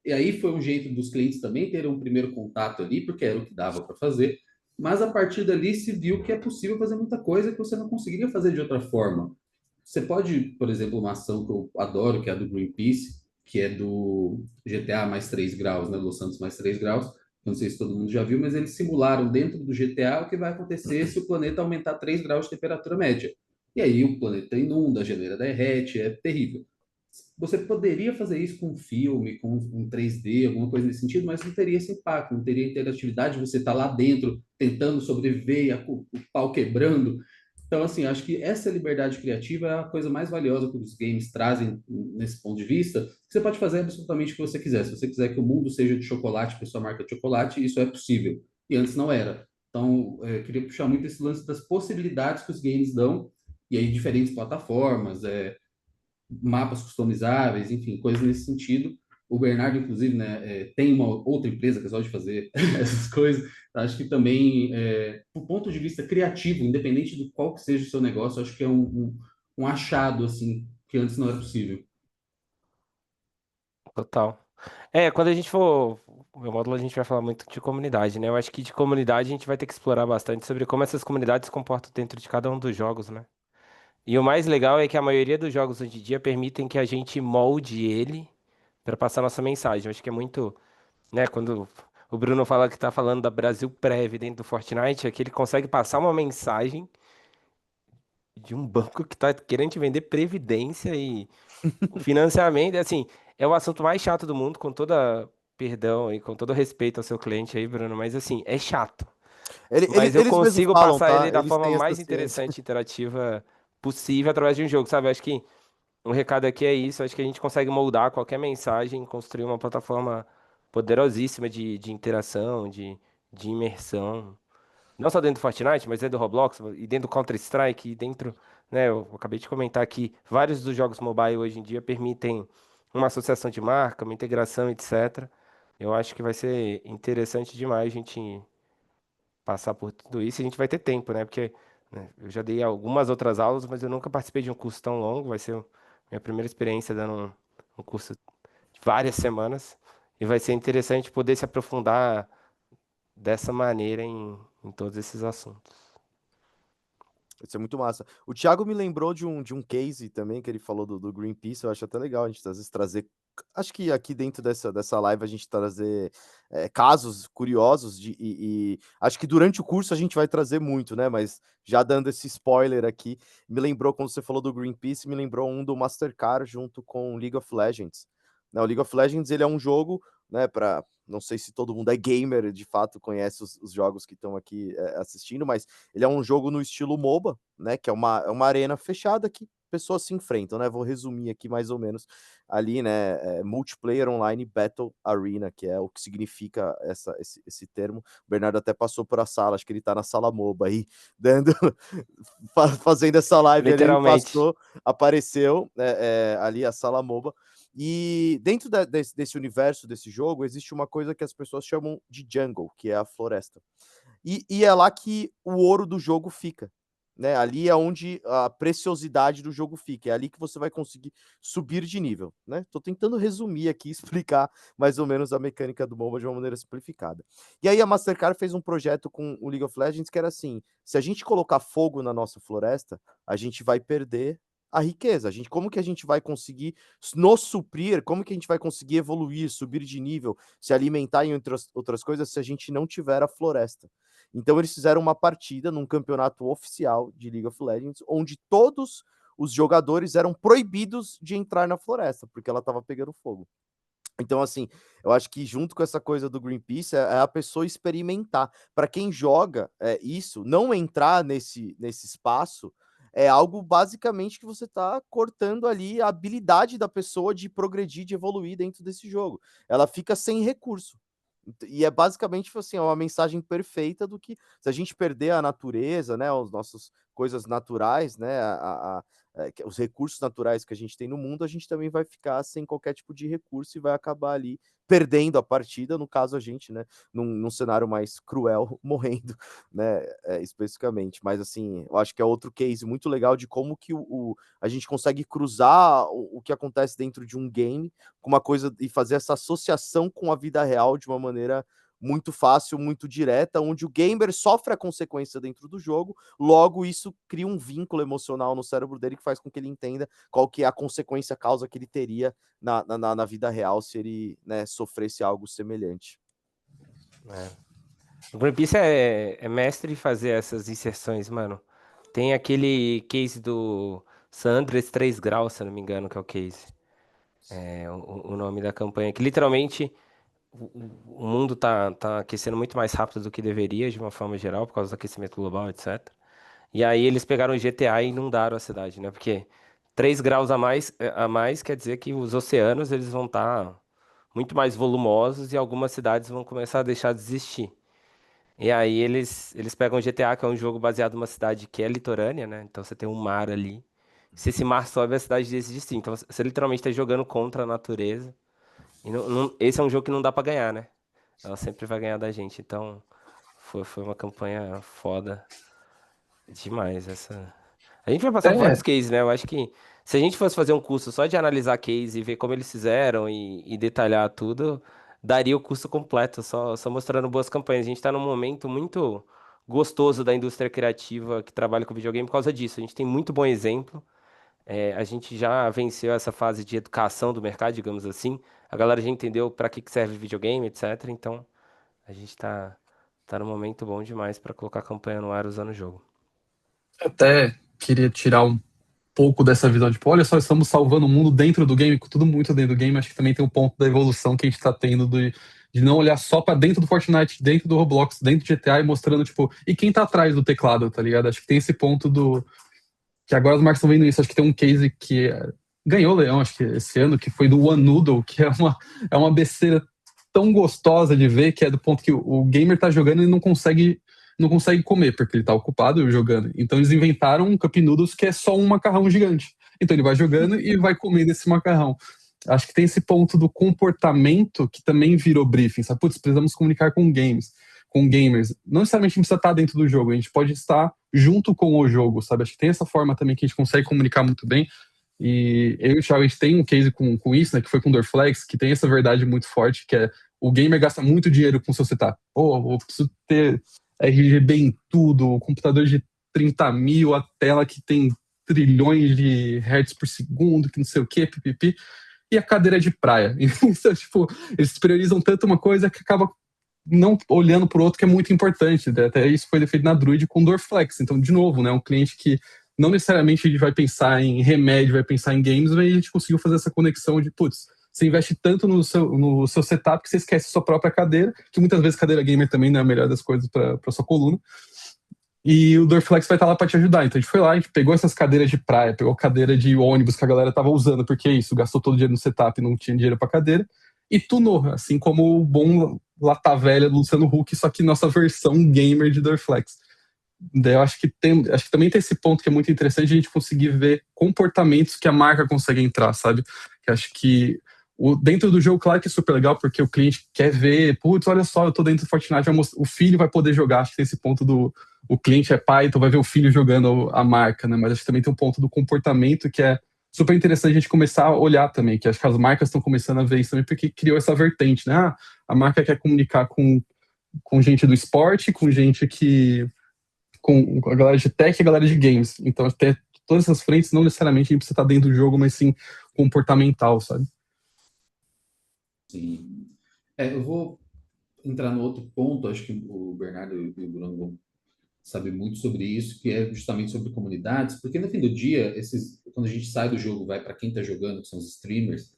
E aí foi um jeito dos clientes também terem um primeiro contato ali, porque era o que dava para fazer. Mas a partir dali se viu que é possível fazer muita coisa que você não conseguiria fazer de outra forma. Você pode, por exemplo, uma ação que eu adoro, que é a do Greenpeace, que é do GTA mais 3 graus, né? Los Santos mais 3 graus. Não sei se todo mundo já viu, mas eles simularam dentro do GTA o que vai acontecer se o planeta aumentar 3 graus de temperatura média. E aí o planeta inunda, a geleira derrete, é terrível. Você poderia fazer isso com um filme, com um 3D, alguma coisa nesse sentido, mas não teria esse impacto, não teria interatividade, você está lá dentro tentando sobreviver, o pau quebrando. Então, assim, acho que essa liberdade criativa é a coisa mais valiosa que os games trazem nesse ponto de vista. Você pode fazer absolutamente o que você quiser. Se você quiser que o mundo seja de chocolate, para sua marca de chocolate, isso é possível. E antes não era. Então, queria puxar muito esse lance das possibilidades que os games dão, e aí diferentes plataformas, mapas customizáveis, enfim, coisas nesse sentido. O Bernardo, inclusive, né, tem uma outra empresa que resolve fazer essas coisas. Acho que também, do ponto de vista criativo, independente do qual que seja o seu negócio, acho que é um achado, assim, que antes não era possível. Total. Quando a gente for. O meu módulo a gente vai falar muito de comunidade, né? Eu acho que de comunidade a gente vai ter que explorar bastante sobre como essas comunidades se comportam dentro de cada um dos jogos, né? E o mais legal é que a maioria dos jogos hoje em dia permitem que a gente molde ele para passar nossa mensagem. Eu acho que é muito, né? Quando o Bruno fala que tá falando da Brasil Prev dentro do Fortnite, é que ele consegue passar uma mensagem de um banco que tá querendo te vender previdência e o financiamento. Assim, é o assunto mais chato do mundo, com toda perdão e com todo respeito ao seu cliente aí, Bruno, mas assim, é chato. Mas eu Eles mesmos consigo falam, passar tá? ele da Eles forma têm essa mais ciência. interessante e interativa possível através de um jogo, sabe? Eu acho que um recado aqui é isso. Acho que a gente consegue moldar qualquer mensagem, construir uma plataforma poderosíssima de interação, de imersão. Não só dentro do Fortnite, mas dentro do Roblox e dentro do Counter-Strike e dentro, né? Eu acabei de comentar que vários dos jogos mobile hoje em dia permitem uma associação de marca, uma integração, etc. Eu acho que vai ser interessante demais a gente passar por tudo isso. E a gente vai ter tempo, né? Porque, né, eu já dei algumas outras aulas, mas eu nunca participei de um curso tão longo. Vai ser minha primeira experiência dando um curso de várias semanas. E vai ser interessante poder se aprofundar dessa maneira em todos esses assuntos. Isso é muito massa. O Thiago me lembrou de um case também que ele falou do Greenpeace. Eu acho até legal a gente às vezes trazer. Acho que aqui dentro dessa live a gente trazer casos curiosos e acho que durante o curso a gente vai trazer muito, né? Mas já dando esse spoiler aqui, me lembrou quando você falou do Greenpeace, me lembrou um do Mastercard junto com League of Legends. Né, o League of Legends ele é um jogo, né? Para não sei se todo mundo é gamer, de fato conhece os jogos que estão aqui assistindo, mas ele é um jogo no estilo MOBA, né? Que é uma arena fechada que pessoas se enfrentam, né? Vou resumir aqui mais ou menos ali, né? Multiplayer Online Battle Arena, que é o que significa esse termo. O Bernardo até passou por a sala, acho que ele tá na sala MOBA aí, dando, fazendo essa live ali, ele Literalmente. passou, apareceu ali a sala MOBA. E dentro desse universo desse jogo, existe uma coisa que as pessoas chamam de jungle, que é a floresta. E é lá que o ouro do jogo fica. Né? Ali é onde a preciosidade do jogo fica. É ali que você vai conseguir subir de nível. Né? Tô tentando resumir aqui, explicar mais ou menos a mecânica do MOBA de uma maneira simplificada. E aí a Mastercard fez um projeto com o League of Legends que era assim: se a gente colocar fogo na nossa floresta, a gente vai perder a riqueza. Como que a gente vai conseguir nos suprir? Como que a gente vai conseguir evoluir, subir de nível, se alimentar em outras coisas se a gente não tiver a floresta? Então eles fizeram uma partida num campeonato oficial de League of Legends, onde todos os jogadores eram proibidos de entrar na floresta, porque ela estava pegando fogo. Então, assim, eu acho que junto com essa coisa do Greenpeace é a pessoa experimentar. Para quem joga isso, não entrar nesse espaço é algo basicamente que você está cortando ali a habilidade da pessoa de progredir, de evoluir dentro desse jogo. Ela fica sem recurso. E é basicamente tipo assim, é uma mensagem perfeita do que se a gente perder a natureza, né, os nossos coisas naturais, né, os recursos naturais que a gente tem no mundo, a gente também vai ficar sem qualquer tipo de recurso e vai acabar ali perdendo a partida, no caso a gente, né, num cenário mais cruel, morrendo, né, especificamente. Mas assim, eu acho que é outro case muito legal de como que a gente consegue cruzar o que acontece dentro de um game com uma coisa e fazer essa associação com a vida real de uma maneira muito fácil, muito direta, onde o gamer sofre a consequência dentro do jogo, logo isso cria um vínculo emocional no cérebro dele que faz com que ele entenda qual que é a consequência, a causa que ele teria na vida real se ele, né, sofresse algo semelhante. O Greenpeace é mestre em fazer essas inserções, mano. Tem aquele case do Sandres 3 graus, se eu não me engano, que é o case. É o nome da campanha, que literalmente o mundo tá aquecendo muito mais rápido do que deveria, de uma forma geral, por causa do aquecimento global, etc. E aí eles pegaram o GTA e inundaram a cidade, né? Porque 3 graus a mais quer dizer que os oceanos eles vão estar muito mais volumosos e algumas cidades vão começar a deixar de existir. E aí eles pegam o GTA, que é um jogo baseado numa cidade que é litorânea, né? Então você tem um mar ali. Se esse mar sobe, a cidade deixa de existir. Então você literalmente está jogando contra a natureza. E esse é um jogo que não dá pra ganhar, né? Ela sempre vai ganhar da gente. Então foi uma campanha foda demais essa. A gente vai passar por vários É, cases, né? Eu acho que se a gente fosse fazer um curso só de analisar case e ver como eles fizeram e detalhar tudo, daria o curso completo, só mostrando boas campanhas. A gente tá num momento muito gostoso da indústria criativa que trabalha com videogame por causa disso. A gente tem muito bom exemplo. A gente já venceu essa fase de educação do mercado, digamos assim. A galera já entendeu para que serve videogame, etc. Então, a gente tá num momento bom demais para colocar a campanha no ar usando o jogo. até queria tirar um pouco dessa visão de, pô, olha só, estamos salvando o mundo dentro do game, com tudo muito dentro do game. Acho que também tem um ponto da evolução que a gente tá tendo de não olhar só pra dentro do Fortnite, dentro do Roblox, dentro do GTA e mostrando, tipo, e quem tá atrás do teclado, tá ligado? Acho que tem esse ponto do. Que agora os marcos estão vendo isso. Acho que tem um case que ganhou o Leão, acho que esse ano, que foi do One Noodle, que é uma besteira tão gostosa de ver, que é do ponto que o gamer tá jogando e não consegue comer, porque ele tá ocupado jogando. Então eles inventaram um Cup Noodles que é só um macarrão gigante. Então ele vai jogando e vai comendo esse macarrão. Acho que tem esse ponto do comportamento que também virou briefing, sabe? Putz, precisamos comunicar com gamers. Não necessariamente precisa estar dentro do jogo, a gente pode estar junto com o jogo, sabe? Acho que tem essa forma também que a gente consegue comunicar muito bem. E eu e o Thiago, a gente tem um case com isso, né? Que foi com o Dorflex, que tem essa verdade muito forte, que é o gamer gasta muito dinheiro com seu setup. Pô, eu preciso ter RGB em tudo, computador de 30 mil, a tela que tem trilhões de hertz por segundo, que não sei o que, pipipi, e a cadeira de praia. Então, tipo, eles priorizam tanto uma coisa que acaba não olhando para o outro, que é muito importante. Até isso foi defeito na Druid com Dorflex. Então, de novo, né, um cliente que não necessariamente a gente vai pensar em remédio, vai pensar em games, mas a gente conseguiu fazer essa conexão de, putz, você investe tanto no seu setup que você esquece sua própria cadeira, que muitas vezes cadeira gamer também não é a melhor das coisas para sua coluna. E o Dorflex vai estar lá para te ajudar. Então a gente foi lá, a gente pegou essas cadeiras de praia, pegou cadeira de ônibus que a galera tava usando, porque é isso, gastou todo o dinheiro no setup e não tinha dinheiro para cadeira, e tunou, assim como o bom lata velha do Luciano Huck, só que nossa versão gamer de Dorflex. Daí eu acho que também tem esse ponto que é muito interessante a gente conseguir ver comportamentos que a marca consegue entrar, sabe? Que acho que dentro do jogo, claro que é super legal, porque o cliente quer ver, putz, olha só, eu tô dentro do Fortnite, o filho vai poder jogar, acho que tem esse ponto do o cliente é pai, então vai ver o filho jogando a marca, né? Mas acho que também tem um ponto do comportamento que é super interessante a gente começar a olhar também, que acho que as marcas estão começando a ver isso também, porque criou essa vertente, né? Ah, a marca quer comunicar com gente do esporte, com gente com a galera de tech e a galera de games. Então, até todas essas frentes, não necessariamente a gente precisa estar dentro do jogo, mas sim comportamental, sabe? Sim. Eu vou entrar no outro ponto, acho que o Bernardo e o Bruno vão saber muito sobre isso, que é justamente sobre comunidades, porque no fim do dia, quando a gente sai do jogo, vai para quem está jogando, que são os streamers,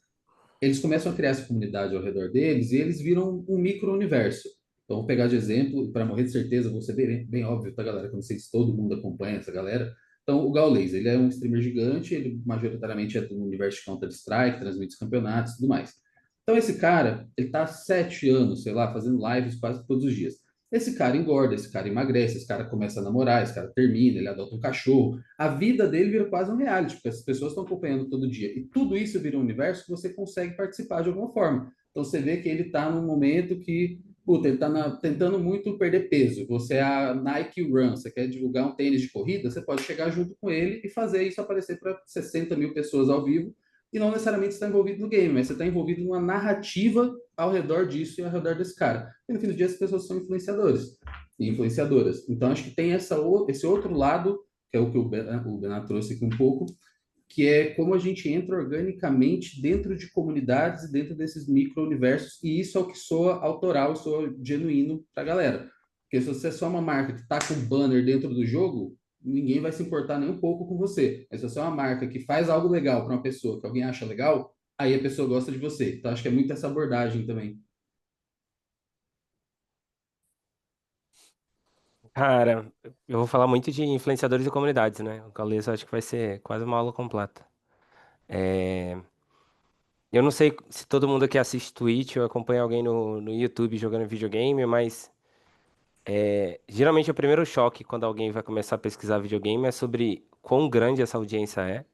eles começam a criar essa comunidade ao redor deles e eles viram um micro-universo. Então, vou pegar de exemplo, para morrer de certeza, vou ser bem óbvio, tá, galera? Que eu não sei se todo mundo acompanha essa galera. Então, o Gaules, ele é um streamer gigante, ele majoritariamente é do universo de Counter-Strike, transmite os campeonatos e tudo mais. Então, esse cara, ele tá há 7 anos, sei lá, fazendo lives quase todos os dias. Esse cara engorda, esse cara emagrece, esse cara começa a namorar, esse cara termina, ele adota um cachorro. A vida dele vira quase um reality, porque as pessoas estão acompanhando todo dia. E tudo isso vira um universo que você consegue participar de alguma forma. Então você vê que ele está num momento que, puta, ele está tentando muito perder peso. Você é a Nike Run, você quer divulgar um tênis de corrida, você pode chegar junto com ele e fazer isso aparecer para 60 mil pessoas ao vivo. E não necessariamente está envolvido no game, mas você está envolvido numa narrativa ao redor disso e ao redor desse cara. E no fim do dia, as pessoas são influenciadores e influenciadoras. Então, acho que tem esse outro lado, que é o que o Bená trouxe aqui um pouco, que é como a gente entra organicamente dentro de comunidades e dentro desses micro-universos, e isso é o que soa autoral, soa genuíno para a galera. Porque se você é só uma marca que está com banner dentro do jogo, ninguém vai se importar nem um pouco com você. Mas se você é uma marca que faz algo legal para uma pessoa que alguém acha legal, aí a pessoa gosta de você. Então, acho que é muito essa abordagem também. Cara, eu vou falar muito de influenciadores e comunidades, né? O Gaules eu acho que vai ser quase uma aula completa. É, eu não sei se todo mundo aqui assiste Twitch ou acompanha alguém no YouTube jogando videogame, mas geralmente o primeiro choque quando alguém vai começar a pesquisar videogame é sobre quão grande essa audiência é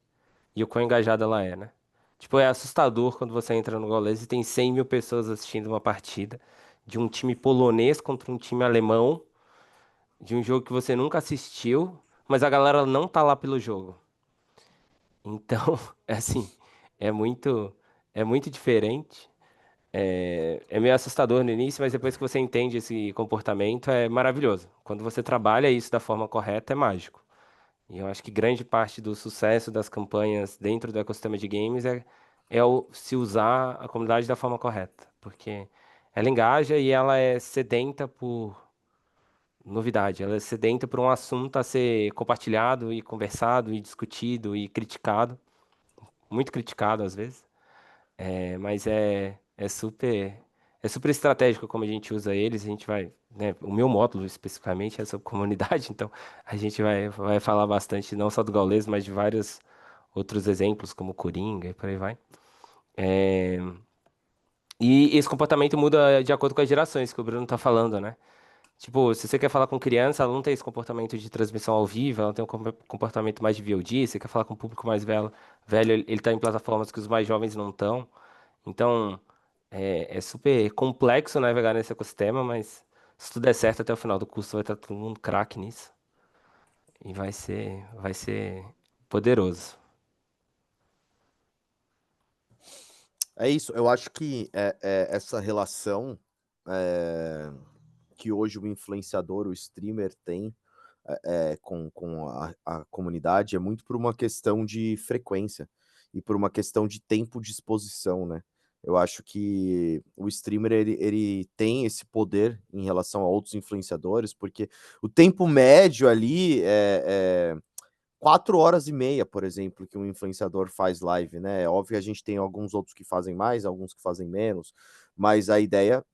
e o quão engajada ela é, né? Tipo, é assustador quando você entra no Gaules e tem 100 mil pessoas assistindo uma partida de um time polonês contra um time alemão, de um jogo que você nunca assistiu, mas a galera não tá lá pelo jogo. Então, é assim, é muito, é muito diferente. É meio assustador no início, mas depois que você entende esse comportamento, é maravilhoso. Quando você trabalha isso da forma correta, é mágico. E eu acho que grande parte do sucesso das campanhas dentro do ecossistema de games é se usar a comunidade da forma correta. Porque ela engaja e ela é sedenta por novidade. Ela é sedenta por um assunto a ser compartilhado e conversado e discutido e criticado. Muito criticado às vezes. Mas é super estratégico como a gente usa eles. A gente vai, né, o meu módulo especificamente é sobre comunidade, então a gente vai falar bastante não só do Gaules, mas de vários outros exemplos, como Coringa e por aí vai. É, e esse comportamento muda de acordo com as gerações que o Bruno tá falando, né? Tipo, se você quer falar com criança, ela não tem esse comportamento de transmissão ao vivo, ela tem um comportamento mais de VOD. Se você quer falar com um público mais velho, ele tá em plataformas que os mais jovens não estão. Então, é super complexo navegar nesse ecossistema, mas se tudo der certo até o final do curso, vai estar todo mundo craque nisso. E vai ser poderoso. É isso, eu acho que essa relação é, que hoje o influenciador, o streamer tem com a comunidade é muito por uma questão de frequência e por uma questão de tempo de exposição, né? Eu acho que o streamer ele tem esse poder em relação a outros influenciadores, porque o tempo médio ali é 4 horas e meia, por exemplo, que um influenciador faz live, né? É óbvio que a gente tem alguns outros que fazem mais, alguns que fazem menos, mas a ideia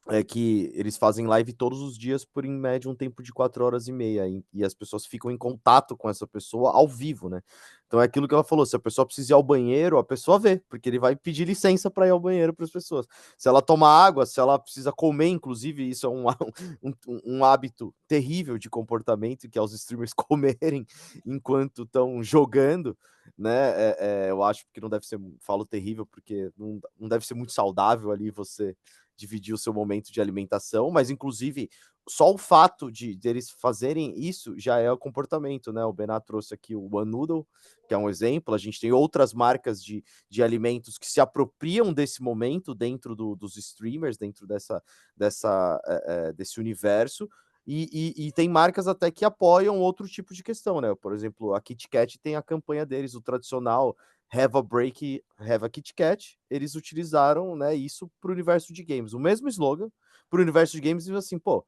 é que eles fazem live todos os dias por, em média, um tempo de 4 horas e meia, e as pessoas ficam em contato com essa pessoa ao vivo, né? Então é aquilo que ela falou: se a pessoa precisa ir ao banheiro, a pessoa vê, porque ele vai pedir licença para ir ao banheiro para as pessoas. Se ela toma água, se ela precisa comer, inclusive, isso é um hábito terrível de comportamento, que é os streamers comerem enquanto estão jogando, né? Eu acho que não deve ser, falo terrível, porque não deve ser muito saudável ali você dividir o seu momento de alimentação, mas inclusive só o fato de eles fazerem isso já é o comportamento, né? O Bená trouxe aqui o One Noodle, que é um exemplo. A gente tem outras marcas de alimentos que se apropriam desse momento dentro dos streamers, dentro desse universo. E tem marcas até que apoiam outro tipo de questão, né? Por exemplo, a Kit Kat tem a campanha deles, o tradicional Have a Break, Have a Kit Kat. Eles utilizaram, né, isso para o universo de games. O mesmo slogan para o universo de games, e assim, pô,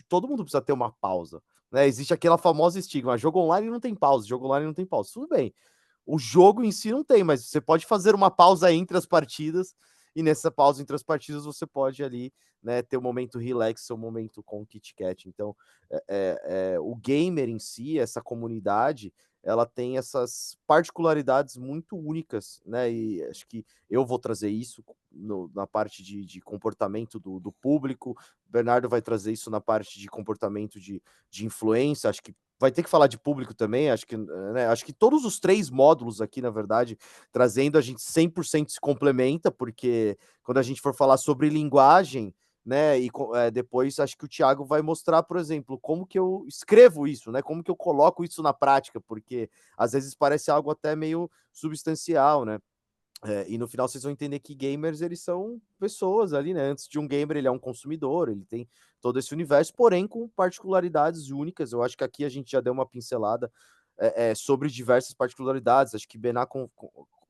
todo mundo precisa ter uma pausa, né? Existe aquela famosa estigma: jogo online não tem pausa, jogo online não tem pausa. Tudo bem, o jogo em si não tem, mas você pode fazer uma pausa entre as partidas, e nessa pausa entre as partidas você pode ali, né, ter um momento relax, seu momento com o Kit Kat. Então, o gamer em si, essa comunidade, ela tem essas particularidades muito únicas, né? E acho que eu vou trazer isso na parte de comportamento do público, o Bernardo vai trazer isso na parte de comportamento de influência. Acho que vai ter que falar de público também. Acho que, né, acho que todos os 3 módulos aqui, na verdade, trazendo, a gente 100% se complementa, porque quando a gente for falar sobre linguagem, né, e depois acho que o Thiago vai mostrar, por exemplo, como que eu escrevo isso, né, como que eu coloco isso na prática, porque às vezes parece algo até meio substancial, né? E no final vocês vão entender que gamers, eles são pessoas ali, né? Antes de um gamer, ele é um consumidor, ele tem todo esse universo, porém com particularidades únicas. Eu acho que aqui a gente já deu uma pincelada sobre diversas particularidades. Acho que Bená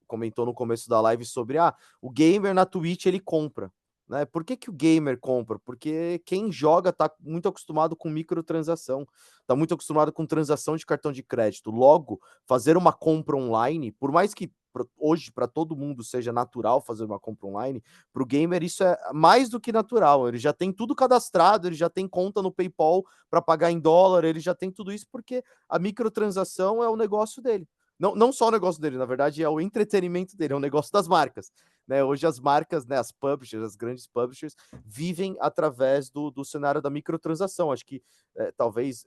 comentou no começo da live sobre o gamer na Twitch ele compra. Né? Por que o gamer compra? Porque quem joga está muito acostumado com microtransação, está muito acostumado com transação de cartão de crédito. Logo, fazer uma compra online, por mais que hoje para todo mundo seja natural fazer uma compra online, para o gamer isso é mais do que natural. Ele já tem tudo cadastrado, ele já tem conta no PayPal para pagar em dólar, ele já tem tudo isso porque a microtransação é o negócio dele. Não só o negócio dele, na verdade, é o entretenimento dele, é o negócio das marcas. Né? Hoje as marcas, né, as publishers, as grandes publishers, vivem através do cenário da microtransação. Acho que talvez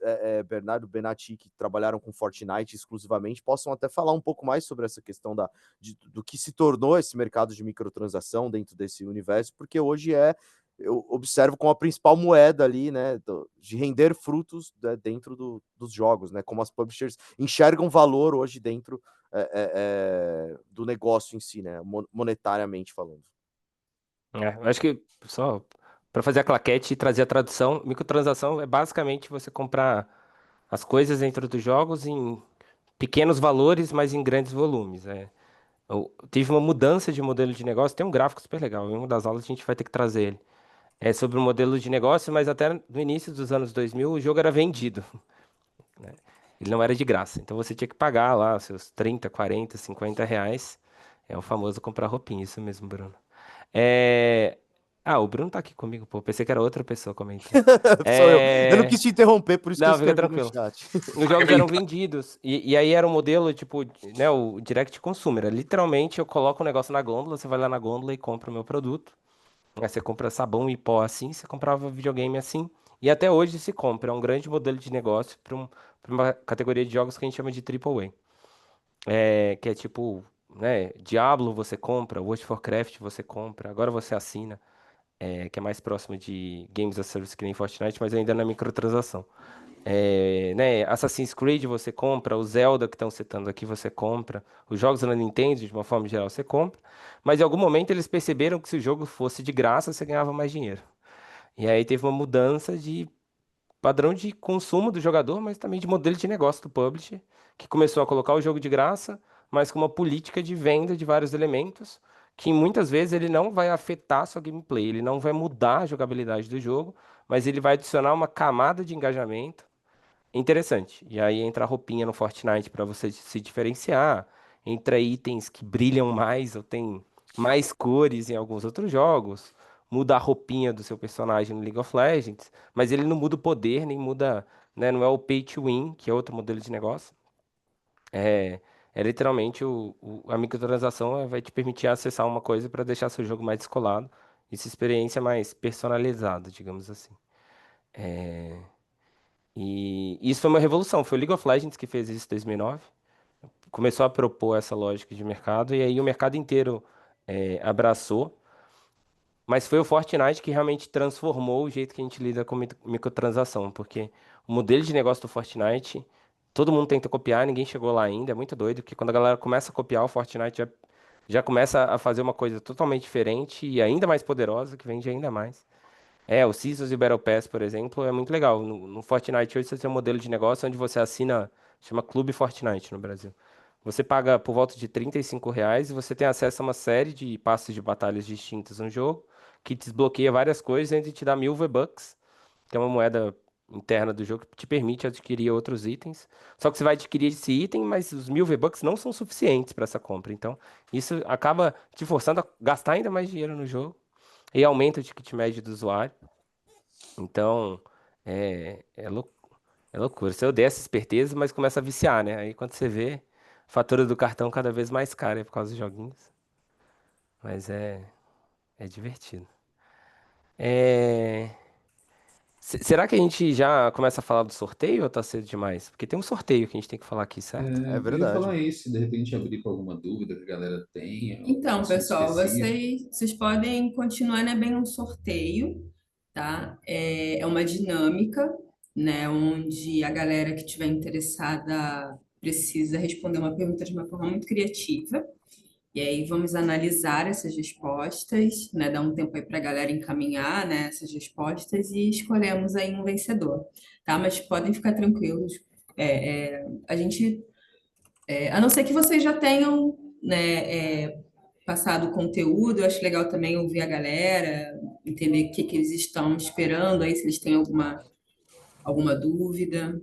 Bernardo, Benatti, que trabalharam com Fortnite exclusivamente, possam até falar um pouco mais sobre essa questão do que se tornou esse mercado de microtransação dentro desse universo, porque hoje eu observo como a principal moeda ali, né, de render frutos, né, dentro dos jogos, né, como as publishers enxergam valor hoje dentro do negócio em si, né, monetariamente falando. Eu acho que, só para fazer a claquete e trazer a tradução, microtransação é basicamente você comprar as coisas dentro dos jogos em pequenos valores, mas em grandes volumes. Tive uma mudança de modelo de negócio, tem um gráfico super legal, em uma das aulas a gente vai ter que trazer ele. É sobre o modelo de negócio, mas até no início dos anos 2000 o jogo era vendido, né? Ele não era de graça, então você tinha que pagar lá seus 30, 40, 50 reais. É o famoso comprar roupinha, isso mesmo, Bruno. É... Ah, o Bruno tá aqui comigo, pô. Pensei que era outra pessoa comentando. Sou eu. Eu não quis te interromper, por isso que eu Não, fica escrevi no tranquilo. chat. Os jogos eram vendidos. E aí era um modelo, tipo, né, o Direct Consumer. Literalmente, eu coloco um negócio na gôndola, você vai lá na gôndola e compra o meu produto. Aí você compra sabão e pó assim, você comprava videogame assim. E até hoje se compra. É um grande modelo de negócio pra uma categoria de jogos que a gente chama de AAA. Que é tipo, né, Diablo você compra, World of Warcraft você compra, agora você assina. Que é mais próximo de Games as a Service que nem Fortnite, mas ainda na microtransação. Né, Assassin's Creed você compra, o Zelda que estão citando aqui você compra, os jogos da Nintendo de uma forma geral você compra, mas em algum momento eles perceberam que se o jogo fosse de graça você ganhava mais dinheiro. E aí teve uma mudança de padrão de consumo do jogador, mas também de modelo de negócio do publisher, que começou a colocar o jogo de graça, mas com uma política de venda de vários elementos, que muitas vezes ele não vai afetar a sua gameplay, ele não vai mudar a jogabilidade do jogo, mas ele vai adicionar uma camada de engajamento interessante. E aí entra a roupinha no Fortnite para você se diferenciar, entra itens que brilham mais ou tem mais cores em alguns outros jogos, muda a roupinha do seu personagem no League of Legends, mas ele não muda o poder, nem muda, né, não é o pay to win, que é outro modelo de negócio. É, é literalmente a microtransação vai te permitir acessar uma coisa para deixar seu jogo mais descolado e sua experiência mais personalizada, digamos assim. E isso foi uma revolução. Foi o League of Legends que fez isso em 2009. Começou a propor essa lógica de mercado e aí o mercado inteiro abraçou. Mas foi o Fortnite que realmente transformou o jeito que a gente lida com microtransação, porque o modelo de negócio do Fortnite, todo mundo tenta copiar, ninguém chegou lá ainda. É muito doido, porque quando a galera começa a copiar, o Fortnite já começa a fazer uma coisa totalmente diferente e ainda mais poderosa, que vende ainda mais. O Seasons e o Battle Pass, por exemplo, é muito legal. No Fortnite hoje você tem um modelo de negócio onde você assina, chama Clube Fortnite no Brasil. Você paga por volta de R$ 35 e você tem acesso a uma série de passes de batalhas distintas no jogo, que desbloqueia várias coisas e ainda te dá 1000 V-Bucks, que é uma moeda interna do jogo que te permite adquirir outros itens. Só que você vai adquirir esse item, mas os 1000 V-Bucks não são suficientes para essa compra. Então, isso acaba te forçando a gastar ainda mais dinheiro no jogo e aumenta o ticket médio do usuário. Então, é loucura. Você odeia essa esperteza, mas começa a viciar, né? Aí quando você vê, a fatura do cartão cada vez mais cara por causa dos joguinhos. Mas é divertido. É... Será que a gente já começa a falar do sorteio ou tá cedo demais? Porque tem um sorteio que a gente tem que falar aqui, certo? É Eu ia verdade. falar isso, de repente abrir com alguma dúvida que a galera tenha, algum Então, assunto pessoal, específico. vocês podem continuar, né, bem um sorteio, tá? É uma dinâmica, né, onde a galera que estiver interessada precisa responder uma pergunta de uma forma muito criativa. E aí vamos analisar essas respostas, né, dar um tempo aí para a galera encaminhar, né, essas respostas e escolhemos aí um vencedor, tá? Mas podem ficar tranquilos. A gente, a não ser que vocês já tenham, né, passado o conteúdo, eu acho legal também ouvir a galera, entender o que que eles estão esperando aí, se eles têm alguma dúvida.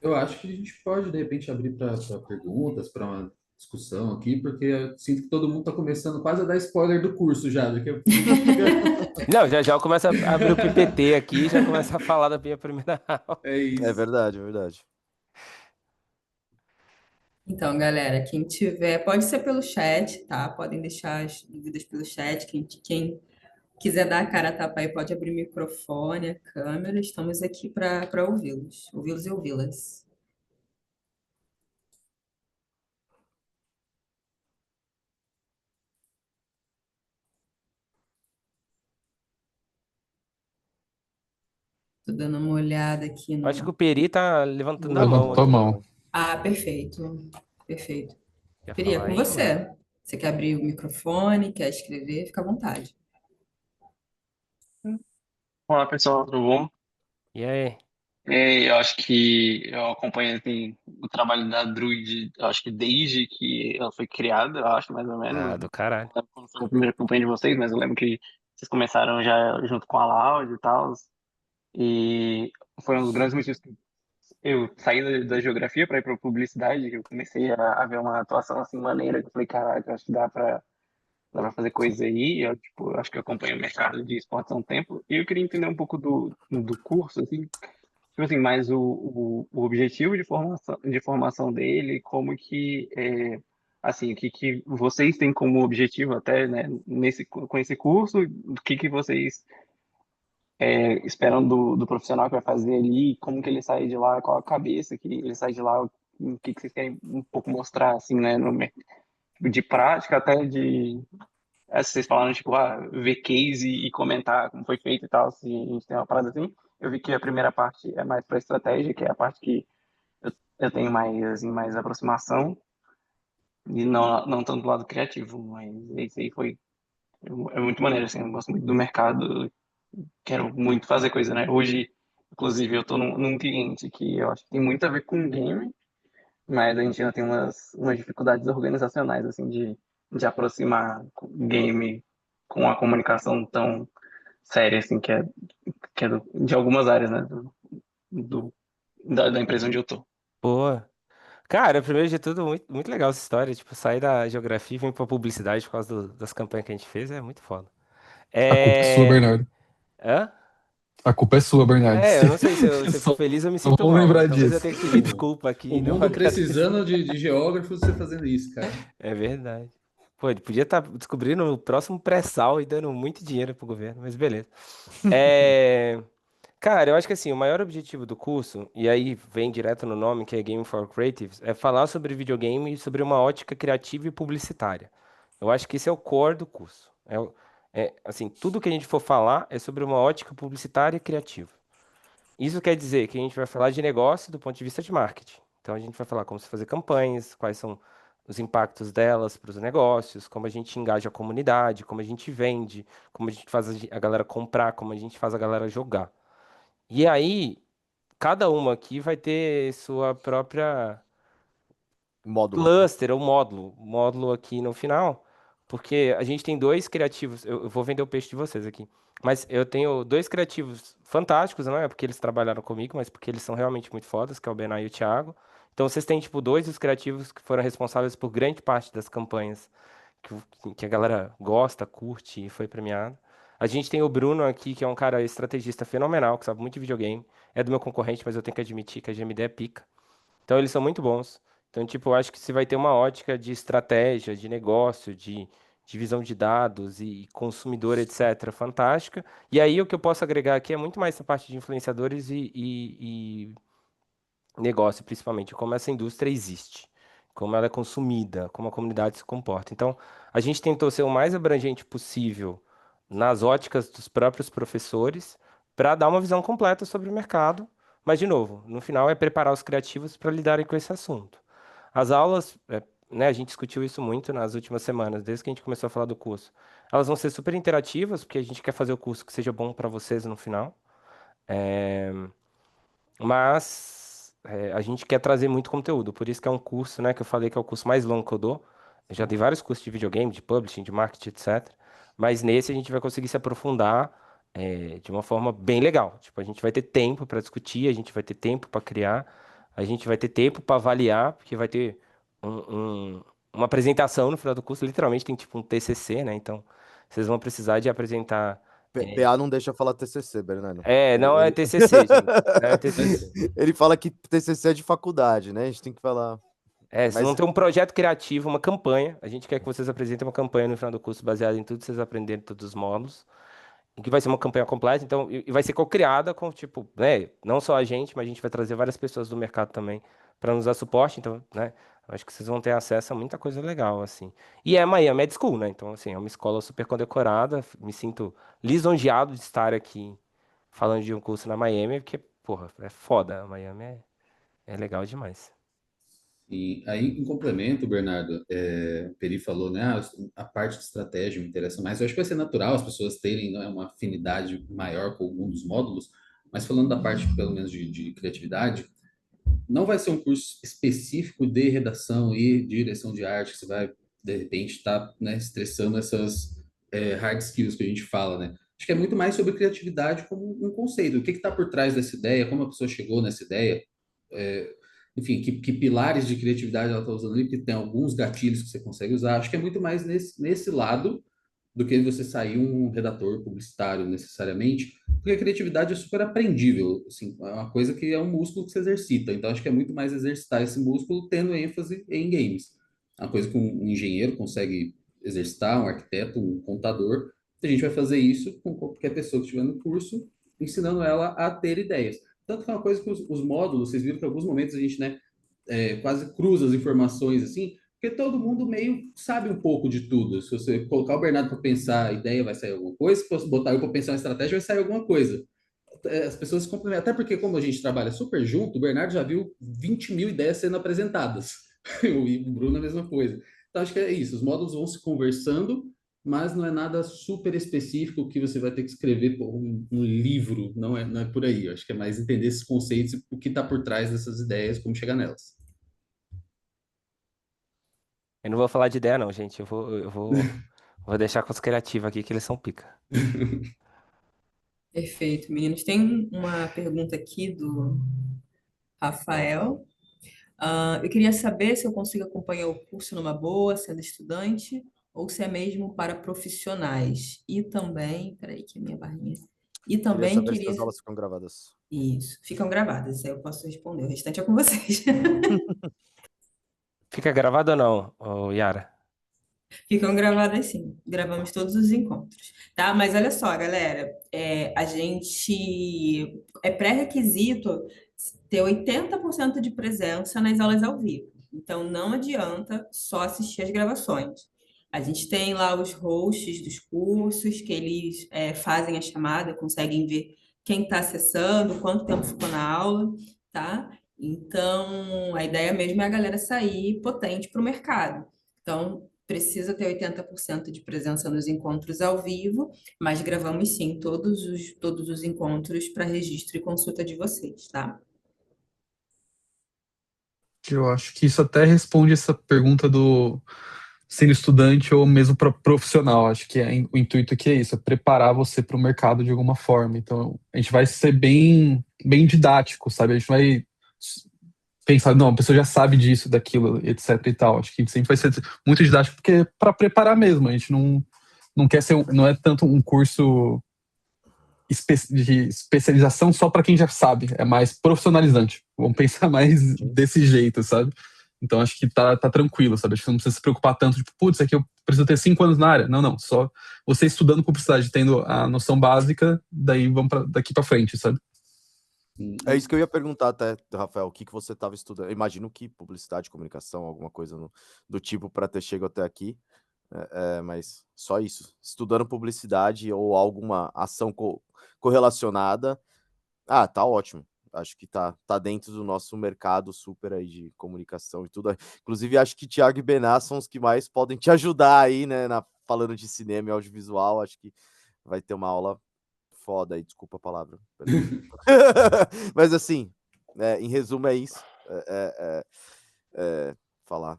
Eu acho que a gente pode, de repente, abrir para perguntas, para discussão aqui, porque eu sinto que todo mundo está começando quase a dar spoiler do curso já. Daqui a pouco a gente fica... Não, já já começa a abrir o PPT aqui, já começa a falar da minha primeira aula. É É isso. verdade, é verdade. Então, galera, quem tiver, pode ser pelo chat, tá? Podem deixar as dúvidas pelo chat. Quem quiser dar a cara a tapa aí, pode abrir o microfone, a câmera. Estamos aqui para ouvi-los e ouvi-las. Tô dando uma olhada aqui Acho que o no. Peri tá levantando a mão Levantou a aqui. mão. Ah, perfeito. Perfeito. Quer Peri, é falar com aí, mano? você. Você quer abrir o microfone, quer escrever, fica à vontade. Olá pessoal, tudo bom? E aí? Eu acho que eu acompanho assim, o trabalho da Druid, eu acho que desde que ela foi criada, eu acho mais ou menos. Ah, do caralho. Não lembro quando foi a primeira campanha de vocês, mas eu lembro que vocês começaram já junto com a Loud e tal. E foi um dos grandes motivos que eu saí da geografia para ir para publicidade, que eu comecei a ver uma atuação assim maneira, que eu falei, caraca, acho que dá pra fazer coisa aí. Eu, tipo, eu acho que eu acompanho o mercado de esportes há um tempo. E eu queria entender um pouco do curso, assim. Tipo assim, mas o objetivo de formação dele, como que, assim, o que vocês têm como objetivo até, né, com esse curso, o que vocês esperam do profissional que vai fazer ali, como que ele sai de lá, qual a cabeça que ele sai de lá, o que vocês querem um pouco mostrar, assim, né, de prática até de, vocês falaram, tipo, ver case e comentar como foi feito e tal, se a gente tem uma parada assim. Eu vi que a primeira parte é mais para estratégia, que é a parte que eu tenho mais, assim, mais aproximação, e não tanto do lado criativo, mas isso aí é muito maneiro, assim, eu gosto muito do mercado, quero muito fazer coisa, né? Hoje, inclusive, eu tô num cliente que eu acho que tem muito a ver com game, mas a gente ainda tem umas dificuldades organizacionais, assim, de aproximar game com a comunicação tão séria, assim, que é de algumas áreas, né, do, da empresa onde eu tô. Pô. Cara, primeiro de tudo, muito, muito legal essa história. Tipo, sair da geografia e vir pra publicidade por causa das campanhas que a gente fez é muito foda. A culpa é sua, É. Bernardo. Hã? A culpa é sua, Bernardo. É, eu não sei se eu for Só feliz eu me sinto vamos mal. lembrar Talvez eu disso. tenha que pedir desculpa aqui O e não mundo agradecer. precisando de geógrafos, você fazendo isso, cara. É verdade. Pô, ele podia estar descobrindo o próximo pré-sal e dando muito dinheiro pro governo, mas beleza. É. Cara, eu acho que assim, o maior objetivo do curso, e aí vem direto no nome, que é Game for Creatives, é falar sobre videogame e sobre uma ótica criativa e publicitária. Eu acho que esse é o core do curso. Assim, tudo que a gente for falar é sobre uma ótica publicitária e criativa. Isso quer dizer que a gente vai falar de negócio do ponto de vista de marketing. Então a gente vai falar como se fazer campanhas, quais são os impactos delas para os negócios, como a gente engaja a comunidade, como a gente vende, como a gente faz a galera comprar, como a gente faz a galera jogar. E aí, cada uma aqui vai ter sua própria Módulo. cluster ou módulo aqui no final, porque a gente tem dois criativos, eu vou vender o peixe de vocês aqui, mas eu tenho dois criativos fantásticos, não é porque eles trabalharam comigo, mas porque eles são realmente muito fodas, que é o Benai e o Thiago. Então vocês têm, tipo, dois dos criativos que foram responsáveis por grande parte das campanhas que a galera gosta, curte e foi premiado. A gente tem o Bruno aqui, que é um cara estrategista fenomenal, que sabe muito de videogame. É do meu concorrente, mas eu tenho que admitir que a GMD é pica. Então eles são muito bons. Então, tipo, eu acho que você vai ter uma ótica de estratégia, de negócio, de visão de dados e consumidor, etc., fantástica. E aí o que eu posso agregar aqui é muito mais essa parte de influenciadores e negócio, principalmente, como essa indústria existe, como ela é consumida, como a comunidade se comporta. Então, a gente tentou ser o mais abrangente possível nas óticas dos próprios professores para dar uma visão completa sobre o mercado. Mas, de novo, no final é preparar os criativos para lidarem com esse assunto. As aulas, né, a gente discutiu isso muito nas últimas semanas, desde que a gente começou a falar do curso. Elas vão ser super interativas, porque a gente quer fazer o curso que seja bom para vocês no final. É, mas a gente quer trazer muito conteúdo, por isso que é um curso, né, que eu falei que é o curso mais longo que eu dou. Eu já dei vários cursos de videogame, de publishing, de marketing, etc. Mas nesse a gente vai conseguir se aprofundar de uma forma bem legal. Tipo, a gente vai ter tempo para discutir, a gente vai ter tempo para criar, a gente vai ter tempo para avaliar, porque vai ter um, um, uma apresentação no final do curso, literalmente tem tipo um TCC, né? Então, vocês vão precisar de apresentar. PA não deixa falar TCC, Bernardo. Não é TCC, gente. Não é TCC. Ele fala que TCC é de faculdade, né? A gente tem que falar. Vocês Mas vão ter um projeto criativo, uma campanha. A gente quer que vocês apresentem uma campanha no final do curso baseada em tudo que vocês aprenderam, todos os módulos. E que vai ser uma campanha completa, então, e vai ser co-criada com, tipo, né, não só a gente, mas a gente vai trazer várias pessoas do mercado também para nos dar suporte, então, né, eu acho que vocês vão ter acesso a muita coisa legal, assim. E é Miami Med School, né, então, assim, é uma escola super condecorada, me sinto lisonjeado de estar aqui falando de um curso na Miami, porque, porra, é foda, a Miami é legal demais. E aí, em complemento, Bernardo, o Peri falou, né, a parte de estratégia me interessa mais. Eu acho que vai ser natural as pessoas terem, né, uma afinidade maior com algum dos módulos, mas falando da parte, pelo menos, de criatividade, não vai ser um curso específico de redação e direção de arte, que você vai, de repente, estar, né, estressando essas hard skills que a gente fala, né? Acho que é muito mais sobre criatividade como um conceito. O que está por trás dessa ideia, como a pessoa chegou nessa ideia, é, enfim, que pilares de criatividade ela está usando ali, porque tem alguns gatilhos que você consegue usar. Acho que é muito mais nesse lado do que você sair um redator publicitário necessariamente, porque a criatividade é super aprendível, assim, é uma coisa que é um músculo que se exercita, então acho que é muito mais exercitar esse músculo tendo ênfase em games. É uma coisa que um engenheiro consegue exercitar, um arquiteto, um contador, a gente vai fazer isso com qualquer pessoa que estiver no curso, ensinando ela a ter ideias. Tanto que é uma coisa que os módulos, vocês viram que em alguns momentos a gente, né, quase cruza as informações assim, porque todo mundo meio sabe um pouco de tudo. Se você colocar o Bernardo para pensar a ideia, vai sair alguma coisa. Se você botar eu para pensar uma estratégia, vai sair alguma coisa. As pessoas se complementam. Até porque, como a gente trabalha super junto, o Bernardo já viu 20 mil ideias sendo apresentadas. E o Bruno a mesma coisa. Então, acho que é isso. Os módulos vão se conversando, mas não é nada super específico que você vai ter que escrever por um livro. Não é por aí. Eu acho que é mais entender esses conceitos e o que está por trás dessas ideias, como chegar nelas. Eu não vou falar de ideia, não, gente. Vou deixar com os criativos aqui, que eles são pica. Perfeito, meninos. Tem uma pergunta aqui do Rafael. Eu queria saber se eu consigo acompanhar o curso numa boa, sendo estudante, ou se é mesmo para profissionais. E também, peraí, que é minha barrinha. E queria também saber se queria. as aulas ficam gravadas. Isso, ficam gravadas, aí eu posso responder. O restante é com vocês. Fica gravado ou não, ô Yara? Ficam gravadas sim, gravamos todos os encontros, tá? Mas olha só, galera, a gente é pré-requisito ter 80% de presença nas aulas ao vivo. Então não adianta só assistir as gravações. A gente tem lá os hosts dos cursos, que eles fazem a chamada, conseguem ver quem está acessando, quanto tempo ficou na aula, tá? Então, a ideia mesmo é a galera sair potente para o mercado. Então, precisa ter 80% de presença nos encontros ao vivo, mas gravamos sim todos os encontros para registro e consulta de vocês, tá? Eu acho que isso até responde essa pergunta do sendo estudante ou mesmo profissional. Acho que o intuito aqui é isso, é preparar você para o mercado de alguma forma. Então, a gente vai ser bem, bem didático, sabe? A gente vai pensar, não, a pessoa já sabe disso, daquilo, etc e tal. Acho que sempre vai ser muito didático, porque é para preparar mesmo. A gente não quer ser, não é tanto um curso de especialização só para quem já sabe, é mais profissionalizante. Vamos pensar mais desse jeito, sabe? Então acho que tá tranquilo, sabe? Acho que não precisa se preocupar tanto, tipo, putz, aqui eu preciso ter 5 anos na área. Não, só você estudando publicidade, tendo a noção básica, daí vamos daqui para frente, sabe? É isso que eu ia perguntar até, Rafael, o que você estava estudando? Eu imagino que publicidade, comunicação, alguma coisa do tipo para ter chegado até aqui, mas só isso. Estudando publicidade ou alguma ação correlacionada, tá ótimo. Acho que tá dentro do nosso mercado super aí de comunicação e tudo. Inclusive, acho que Thiago e Bená são os que mais podem te ajudar aí, né, falando de cinema e audiovisual. Acho que vai ter uma aula foda aí, desculpa a palavra. Mas assim, em resumo é isso. Falar.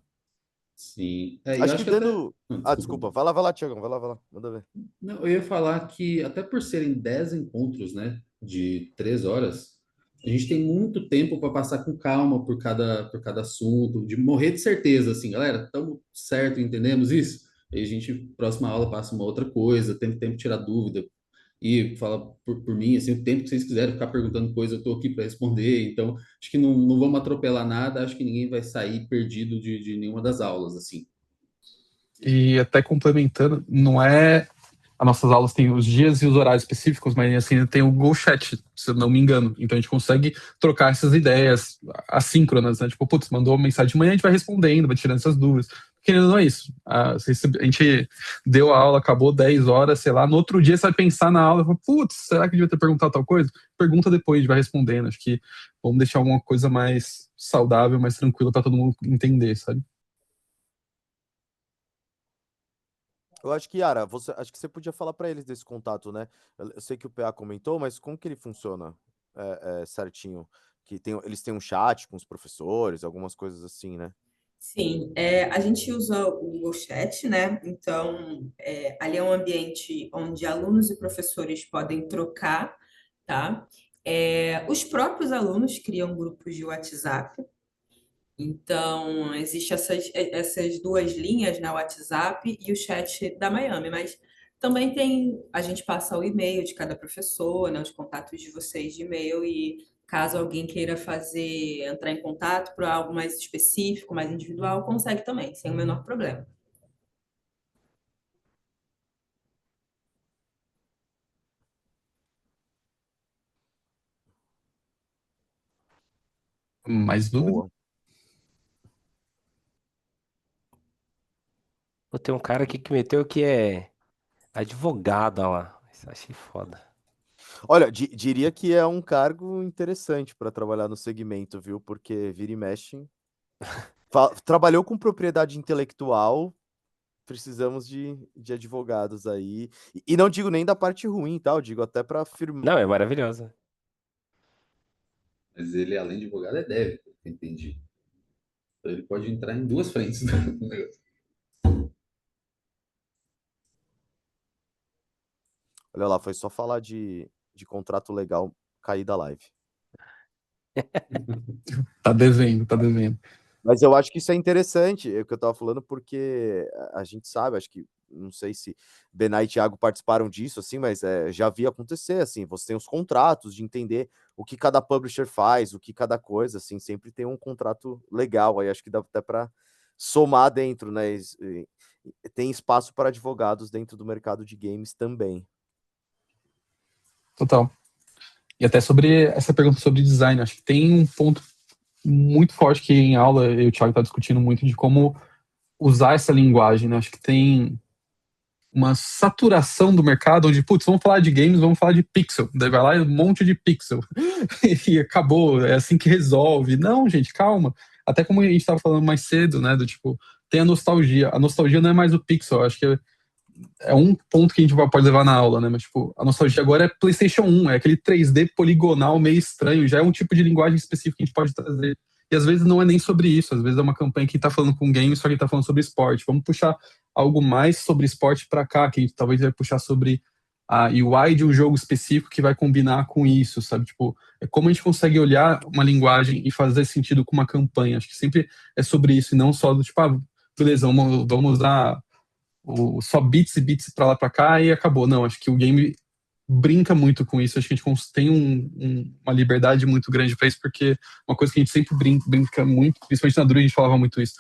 Sim. Eu Acho acho que que até... dando... desculpa. Vai lá, Thiagão. Vai lá. Manda ver. Não, eu ia falar que até por serem 10 encontros, né, de 3 horas, a gente tem muito tempo para passar com calma por cada assunto, de morrer de certeza, assim, galera, estamos certo, entendemos isso? Aí a gente, próxima aula, passa uma outra coisa, tem tempo de tirar dúvida, e fala por mim, assim, o tempo que vocês quiserem ficar perguntando coisa, eu estou aqui para responder, então acho que não vamos atropelar nada, acho que ninguém vai sair perdido de nenhuma das aulas, assim. E até complementando, não é. As nossas aulas têm os dias e os horários específicos, mas assim, tem o Go Chat, se eu não me engano. Então a gente consegue trocar essas ideias assíncronas, né? Tipo, putz, mandou uma mensagem de manhã, a gente vai respondendo, vai tirando essas dúvidas. Querendo não é isso. A gente deu a aula, acabou 10 horas, sei lá, no outro dia você vai pensar na aula, fala, putz, será que devia ter perguntado tal coisa? Pergunta depois, a gente vai respondendo. Acho que vamos deixar alguma coisa mais saudável, mais tranquila para todo mundo entender, sabe? Eu acho que, Yara, acho que você podia falar para eles desse contato, né? Eu sei que o PA comentou, mas como que ele funciona certinho? Eles têm um chat com os professores, algumas coisas assim, né? Sim, a gente usa o Google Chat, né? Então, ali é um ambiente onde alunos e professores podem trocar, tá? Os próprios alunos criam grupos de WhatsApp. Então, existem essas duas linhas, né? O WhatsApp e o chat da Miami, mas também a gente passa o e-mail de cada professor, né? Os contatos de vocês de e-mail e caso alguém queira entrar em contato para algo mais específico, mais individual, consegue também, sem o menor problema. Mais dúvida? Boa. Pô, tem um cara aqui que meteu que é advogado, ó lá. Isso eu achei foda. Olha, diria que é um cargo interessante para trabalhar no segmento, viu? Porque vira e mexe. Trabalhou com propriedade intelectual, precisamos de advogados aí. E não digo nem da parte ruim, tá? Eu digo até para firmar. Não, é maravilhoso. Mas ele, além de advogado, é dev, pelo que eu entendi. Então ele pode entrar em duas frentes do negócio. Olha lá, foi só falar de contrato legal cair da live. Tá devendo, tá devendo. Mas eu acho que isso é interessante, é o que eu tava falando, porque a gente sabe, acho que, não sei se Bená e Thiago participaram disso, assim, mas já vi acontecer, assim, você tem os contratos de entender o que cada publisher faz, o que cada coisa, assim, sempre tem um contrato legal, aí acho que dá até para somar dentro, né? Tem espaço para advogados dentro do mercado de games também. Total. E até sobre essa pergunta sobre design, acho que tem um ponto muito forte que em aula eu e o Thiago tá discutindo muito de como usar essa linguagem, né? Acho que tem uma saturação do mercado onde, putz, vamos falar de games, vamos falar de pixel. Daí vai lá e um monte de pixel. E acabou, é assim que resolve. Não, gente, calma. Até como a gente estava falando mais cedo, né? Do tipo, tem a nostalgia. A nostalgia não é mais o pixel, acho que é um ponto que a gente pode levar na aula, né? Mas, tipo, a nostalgia agora é PlayStation 1, é aquele 3D poligonal meio estranho, já é um tipo de linguagem específica que a gente pode trazer. E às vezes não é nem sobre isso, às vezes é uma campanha que tá falando com games, só que tá falando sobre esporte. Vamos puxar algo mais sobre esporte para cá, que a gente talvez vai puxar sobre a UI de um jogo específico que vai combinar com isso, sabe? Tipo, é como a gente consegue olhar uma linguagem e fazer sentido com uma campanha. Acho que sempre é sobre isso, e não só do tipo, beleza, vamos usar só bits e bits para lá para cá e acabou. Não, acho que o game brinca muito com isso. Acho que a gente tem uma liberdade muito grande para isso, porque uma coisa que a gente sempre brinca muito, principalmente na Druid, a gente falava muito isso.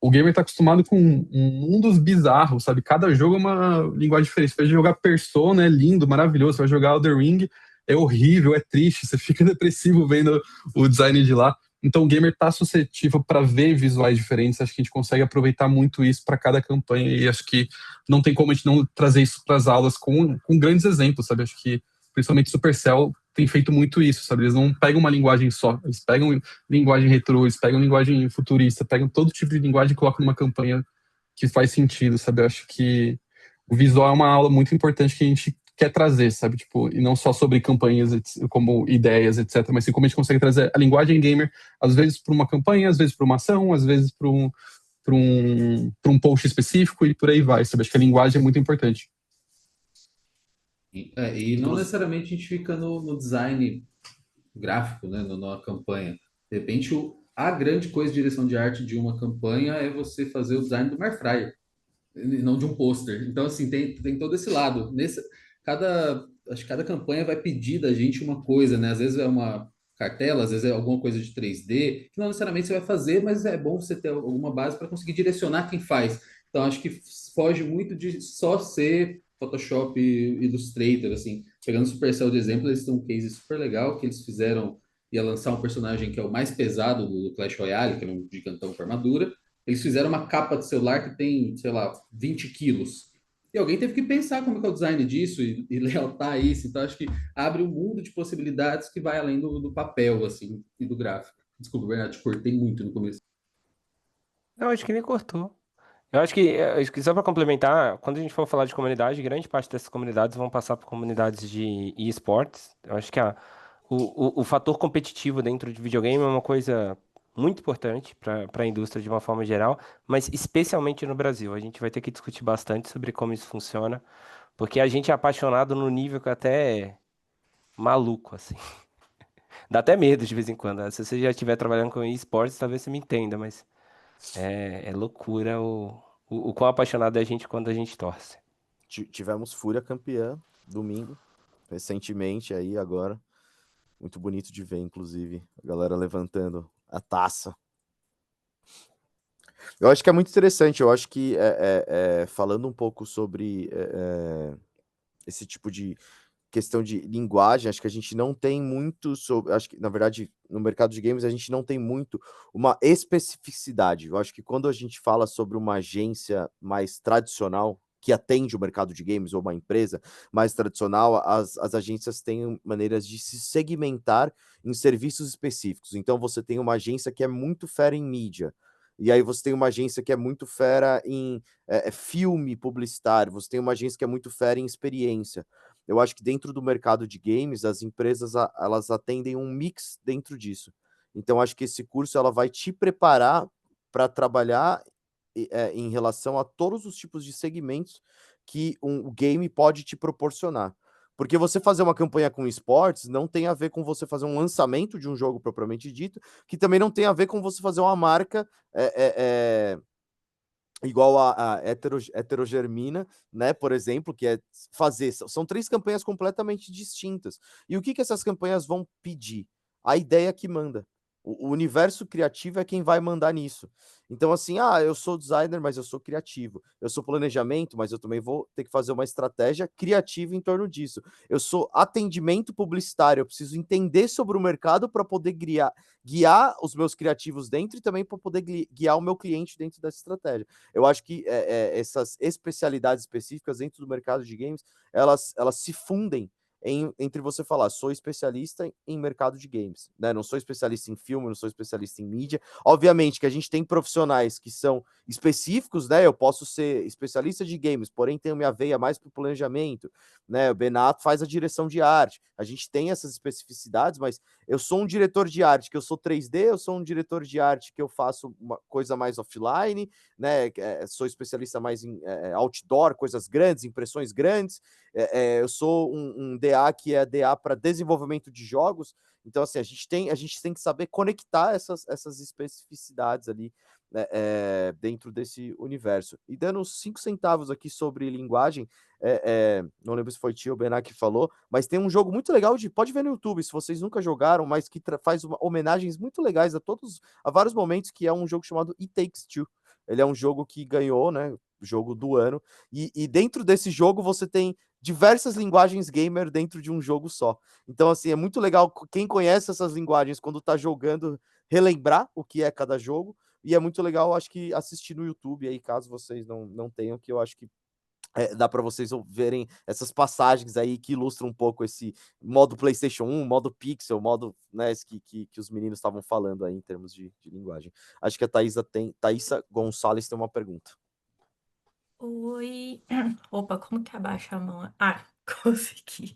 O gamer tá acostumado com mundos bizarros, sabe? Cada jogo é uma linguagem diferente. Você vai jogar Persona, é lindo, maravilhoso. Você vai jogar Elden Ring, é horrível, é triste. Você fica depressivo vendo o design de lá. Então o gamer tá suscetível para ver visuais diferentes. Acho que a gente consegue aproveitar muito isso para cada campanha e acho que não tem como a gente não trazer isso para as aulas com grandes exemplos, sabe? Acho que principalmente Supercell tem feito muito isso, sabe? Eles não pegam uma linguagem só, eles pegam linguagem retrô, eles pegam linguagem futurista, pegam todo tipo de linguagem e colocam numa campanha que faz sentido, sabe? Eu acho que o visual é uma aula muito importante que a gente quer trazer, sabe? Tipo, e não só sobre campanhas como ideias, etc., mas sim como a gente consegue trazer a linguagem gamer, às vezes para uma campanha, às vezes para uma ação, às vezes para um post específico e por aí vai, sabe? Acho que a linguagem é muito importante. E não necessariamente a gente fica no design gráfico, né, numa campanha. De repente, a grande coisa de direção de arte de uma campanha é você fazer o design do Airfryer, e não de um pôster. Então, assim, tem todo esse lado. Acho que cada campanha vai pedir da gente uma coisa, né? Às vezes é uma cartela, às vezes é alguma coisa de 3D, que não necessariamente você vai fazer, mas é bom você ter alguma base para conseguir direcionar quem faz. Então, acho que foge muito de só ser Photoshop e Illustrator, assim. Pegando o Supercell de exemplo, eles têm um case super legal que eles fizeram, ia lançar um personagem que é o mais pesado do Clash Royale, que é um gigantão com armadura. Eles fizeram uma capa de celular que tem, sei lá, 20 quilos. E alguém teve que pensar como é que é o design disso e lealtar isso. Então, acho que abre um mundo de possibilidades que vai além do papel, assim, e do gráfico. Desculpa, Bernardo, te cortei muito no começo. Não, acho que nem cortou. Acho que só para complementar, quando a gente for falar de comunidade, grande parte dessas comunidades vão passar por comunidades de esportes. Eu acho que o fator competitivo dentro de videogame é uma coisa muito importante para a indústria de uma forma geral, mas especialmente no Brasil. A gente vai ter que discutir bastante sobre como isso funciona, porque a gente é apaixonado no nível que até é maluco, assim. Dá até medo de vez em quando, né? Se você já estiver trabalhando com esportes, talvez você me entenda, mas é loucura o quão apaixonado é a gente quando a gente torce. Tivemos Fúria campeã domingo, recentemente aí agora. Muito bonito de ver, inclusive, a galera levantando a taça. Eu acho que é muito interessante, eu acho que falando um pouco sobre esse tipo de questão de linguagem, acho que a gente não tem muito sobre. Acho que, na verdade, no mercado de games, a gente não tem muito uma especificidade. Eu acho que quando a gente fala sobre uma agência mais tradicional, que atende o mercado de games, ou uma empresa mais tradicional, as agências têm maneiras de se segmentar em serviços específicos. Então, você tem uma agência que é muito fera em mídia. E aí você tem uma agência que é muito fera em filme publicitário, você tem uma agência que é muito fera em experiência. Eu acho que dentro do mercado de games, as empresas elas atendem um mix dentro disso. Então, acho que esse curso ela vai te preparar para trabalhar em relação a todos os tipos de segmentos que o game pode te proporcionar. Porque você fazer uma campanha com esportes não tem a ver com você fazer um lançamento de um jogo propriamente dito, que também não tem a ver com você fazer uma marca igual a Heterogermina, né, por exemplo, que é fazer. São três campanhas completamente distintas. E o que essas campanhas vão pedir? A ideia que manda. O universo criativo é quem vai mandar nisso. Então, assim, eu sou designer, mas eu sou criativo. Eu sou planejamento, mas eu também vou ter que fazer uma estratégia criativa em torno disso. Eu sou atendimento publicitário, eu preciso entender sobre o mercado para poder guiar os meus criativos dentro e também para poder guiar o meu cliente dentro dessa estratégia. Eu acho que essas especialidades específicas dentro do mercado de games, elas se fundem entre você falar, sou especialista em mercado de games, né? Não sou especialista em filme, não sou especialista em mídia. Obviamente que a gente tem profissionais que são específicos, né? Eu posso ser especialista de games, porém tenho minha veia mais para o planejamento, né? O Benato faz a direção de arte. A gente tem essas especificidades, mas eu sou um diretor de arte que eu sou 3D, eu sou um diretor de arte que eu faço uma coisa mais offline, né? Sou especialista mais em outdoor, coisas grandes, impressões grandes. Eu sou um DA que é DA para desenvolvimento de jogos. Então, assim, a gente tem que saber conectar essas especificidades ali, né, dentro desse universo. E dando uns 5 centavos aqui sobre linguagem, não lembro se foi tio ou Bená que falou, mas tem um jogo muito legal pode ver no YouTube, se vocês nunca jogaram, mas que faz homenagens muito legais a vários momentos, que é um jogo chamado It Takes Two. Ele é um jogo que ganhou, né, jogo do ano, e dentro desse jogo você tem diversas linguagens gamer dentro de um jogo só. Então, assim, é muito legal quem conhece essas linguagens quando tá jogando, relembrar o que é cada jogo, e é muito legal, acho que, assistir no YouTube aí, caso vocês não tenham, que eu acho que dá para vocês verem essas passagens aí que ilustram um pouco esse modo PlayStation 1, modo Pixel, modo, né, que os meninos estavam falando aí em termos de linguagem. Acho que a Thaisa Gonçalves tem uma pergunta. Oi. Opa, como que abaixa a mão? Ah, consegui.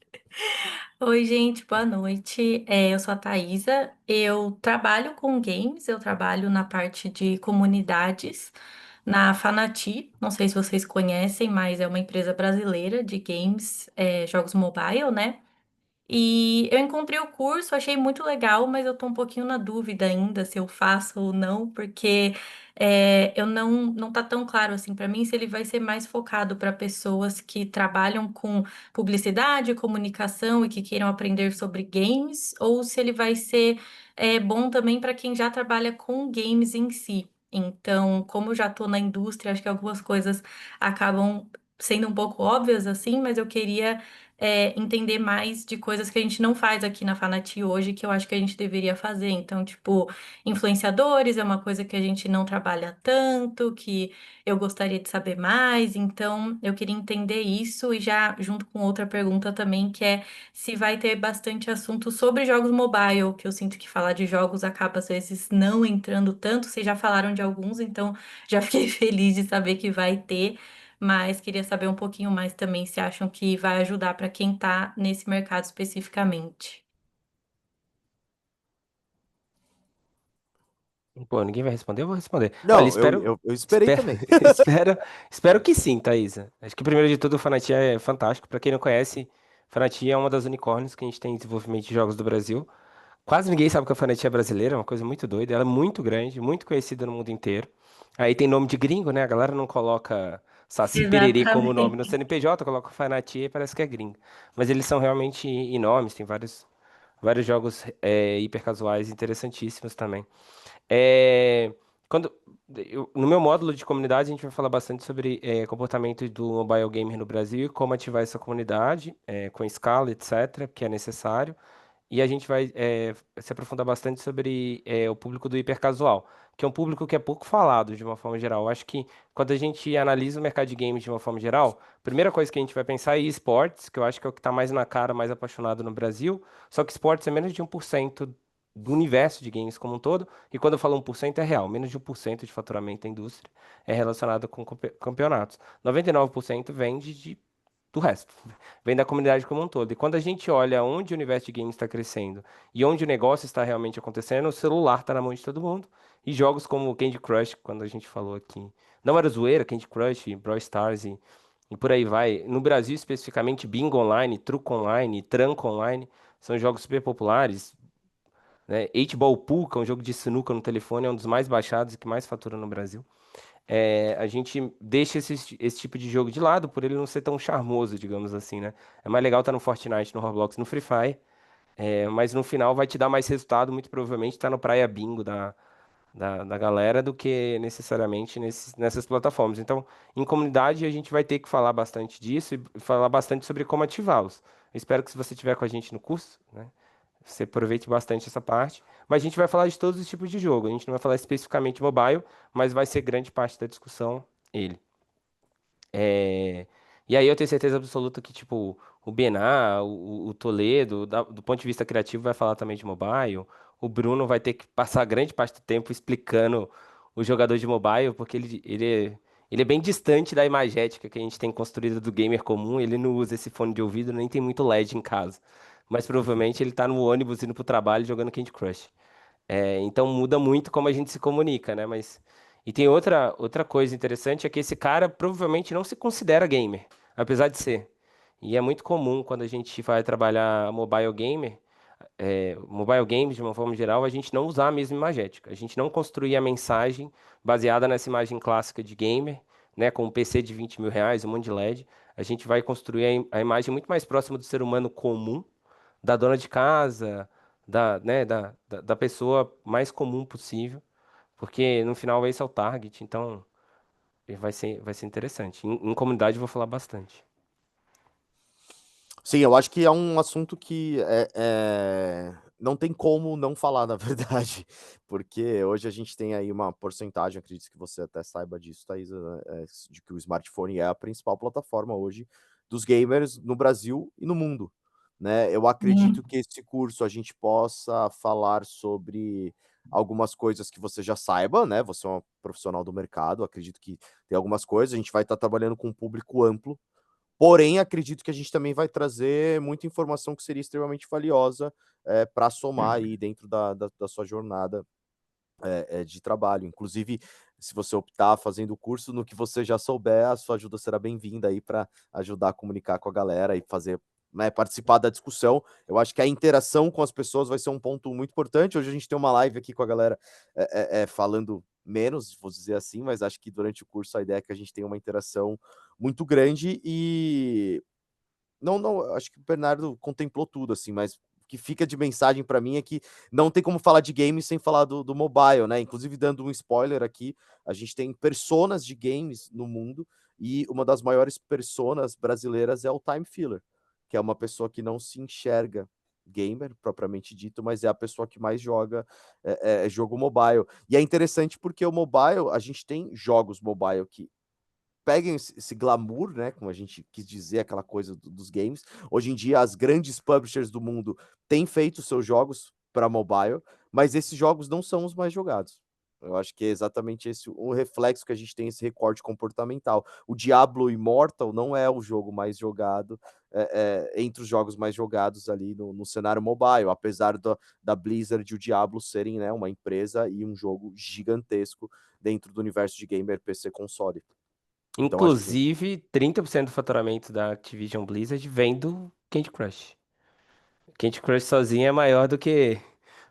Oi, gente, boa noite. Eu sou a Thaisa. Eu trabalho com games, eu trabalho na parte de comunidades na Fanati. Não sei se vocês conhecem, mas é uma empresa brasileira de games, jogos mobile, né? E eu encontrei o curso, achei muito legal, mas eu tô um pouquinho na dúvida ainda se eu faço ou não, porque eu não tá tão claro assim para mim se ele vai ser mais focado para pessoas que trabalham com publicidade, comunicação e que queiram aprender sobre games, ou se ele vai ser bom também para quem já trabalha com games em si. Então, como eu já tô na indústria, acho que algumas coisas acabam sendo um pouco óbvias assim, mas eu queria entender mais de coisas que a gente não faz aqui na Fanati hoje, que eu acho que a gente deveria fazer. Então, tipo, influenciadores é uma coisa que a gente não trabalha tanto, que eu gostaria de saber mais. Então, eu queria entender isso e já junto com outra pergunta também, que é se vai ter bastante assunto sobre jogos mobile, que eu sinto que falar de jogos acaba às vezes não entrando tanto. Vocês já falaram de alguns, então já fiquei feliz de saber que vai ter, mas queria saber um pouquinho mais também se acham que vai ajudar para quem está nesse mercado especificamente. Pô, ninguém vai responder, eu vou responder. Olha, Não, eu esperei espero, também. espero, espero que sim, Thaisa. Acho que primeiro de tudo, o Fanati é fantástico. Para quem não conhece, Fanati é uma das unicórnios que a gente tem em desenvolvimento de jogos do Brasil. Quase ninguém sabe que a Fanati é brasileira, é uma coisa muito doida. Ela é muito grande, muito conhecida no mundo inteiro. Aí tem nome de gringo, né? A galera não coloca Saci Pererê como nome no Exatamente. CNPJ, coloca Fanati e parece que é gringo. Mas eles são realmente enormes, tem vários jogos hiper casuais interessantíssimos também. É, quando, no meu módulo de comunidade, a gente vai falar bastante sobre comportamento do mobile gamer no Brasil e como ativar essa comunidade com escala, etc., que é necessário. E a gente vai se aprofundar bastante sobre o público do hipercasual, que é um público que é pouco falado de uma forma geral. Eu acho que quando a gente analisa o mercado de games de uma forma geral, a primeira coisa que a gente vai pensar é esportes, que eu acho que é o que está mais na cara, mais apaixonado no Brasil. Só que esportes é menos de 1% do universo de games como um todo. E quando eu falo 1% é real, menos de 1% de faturamento da indústria é relacionado com campeonatos. 99% vende do resto. Vem da comunidade como um todo. E quando a gente olha onde o universo de games está crescendo e onde o negócio está realmente acontecendo, o celular está na mão de todo mundo. E jogos como Candy Crush, quando a gente falou aqui, não era zoeira, Candy Crush, Brawl Stars e por aí vai. No Brasil, especificamente, Bingo Online, Truco Online, Tranco Online, são jogos super populares. Né? 8 Ball Pool, que é um jogo de sinuca no telefone, é um dos mais baixados e que mais fatura no Brasil. A gente deixa esse tipo de jogo de lado por ele não ser tão charmoso, digamos assim, né? É mais legal estar no Fortnite, no Roblox, no Free Fire, mas no final vai te dar mais resultado, muito provavelmente estar no Praia Bingo da galera do que necessariamente nessas plataformas. Então, em comunidade, a gente vai ter que falar bastante disso e falar bastante sobre como ativá-los. Eu espero que se você estiver com a gente no curso, né? Você aproveite bastante essa parte. Mas a gente vai falar de todos os tipos de jogo. A gente não vai falar especificamente mobile, mas vai ser grande parte da discussão ele. É, E aí eu tenho certeza absoluta que, tipo, o Bená, o Toledo, do ponto de vista criativo, vai falar também de mobile. O Bruno vai ter que passar grande parte do tempo explicando o jogador de mobile, porque ele é bem distante da imagética que a gente tem construída do gamer comum. Ele não usa esse fone de ouvido, nem tem muito LED em casa. Mas provavelmente ele tá no ônibus indo pro trabalho jogando Candy Crush. Então muda muito como a gente se comunica, né? E tem outra coisa interessante, é que esse cara provavelmente não se considera gamer, apesar de ser. E é muito comum quando a gente vai trabalhar mobile games de uma forma geral, a gente não usar a mesma imagética. A gente não construir a mensagem baseada nessa imagem clássica de gamer, né? Com um PC de 20 mil reais, um monte de LED. A gente vai construir a imagem muito mais próxima do ser humano comum, da dona de casa, da pessoa mais comum possível, porque no final esse é o target, então vai ser interessante. Em comunidade eu vou falar bastante. Sim, eu acho que é um assunto que não tem como não falar, na verdade, porque hoje a gente tem aí uma porcentagem, acredito que você até saiba disso, Thaís, de que o smartphone é a principal plataforma hoje dos gamers no Brasil e no mundo, né? Eu acredito que esse curso a gente possa falar sobre algumas coisas que você já saiba, né? Você é uma profissional do mercado, acredito que tem algumas coisas, a gente vai estar trabalhando com um público amplo. Porém, acredito que a gente também vai trazer muita informação que seria extremamente valiosa para somar aí dentro da sua jornada de trabalho. Inclusive, se você optar fazendo o curso, no que você já souber, a sua ajuda será bem-vinda aí para ajudar a comunicar com a galera e fazer né, participar da discussão. Eu acho que a interação com as pessoas vai ser um ponto muito importante. Hoje a gente tem uma live aqui com a galera falando menos, vou dizer assim, mas acho que durante o curso a ideia é que a gente tenha uma interação muito grande e não, acho que o Bernardo contemplou tudo, assim, mas o que fica de mensagem para mim é que não tem como falar de games sem falar do mobile, né? Inclusive, dando um spoiler aqui, a gente tem personas de games no mundo e uma das maiores personas brasileiras é o Time Filler, que é uma pessoa que não se enxerga gamer, propriamente dito, mas é a pessoa que mais joga jogo mobile. E é interessante porque o mobile, a gente tem jogos mobile que peguem esse glamour, né, como a gente quis dizer, aquela coisa dos games. Hoje em dia, as grandes publishers do mundo têm feito seus jogos para mobile, mas esses jogos não são os mais jogados. Eu acho que é exatamente esse o reflexo que a gente tem, esse recorte comportamental. O Diablo Immortal não é o jogo mais jogado entre os jogos mais jogados ali no cenário mobile, apesar da Blizzard e o Diablo serem, né, uma empresa e um jogo gigantesco dentro do universo de gamer, PC, console. Então, acho que Inclusive, 30% do faturamento da Activision Blizzard vem do Candy Crush. Candy Crush sozinho é maior do que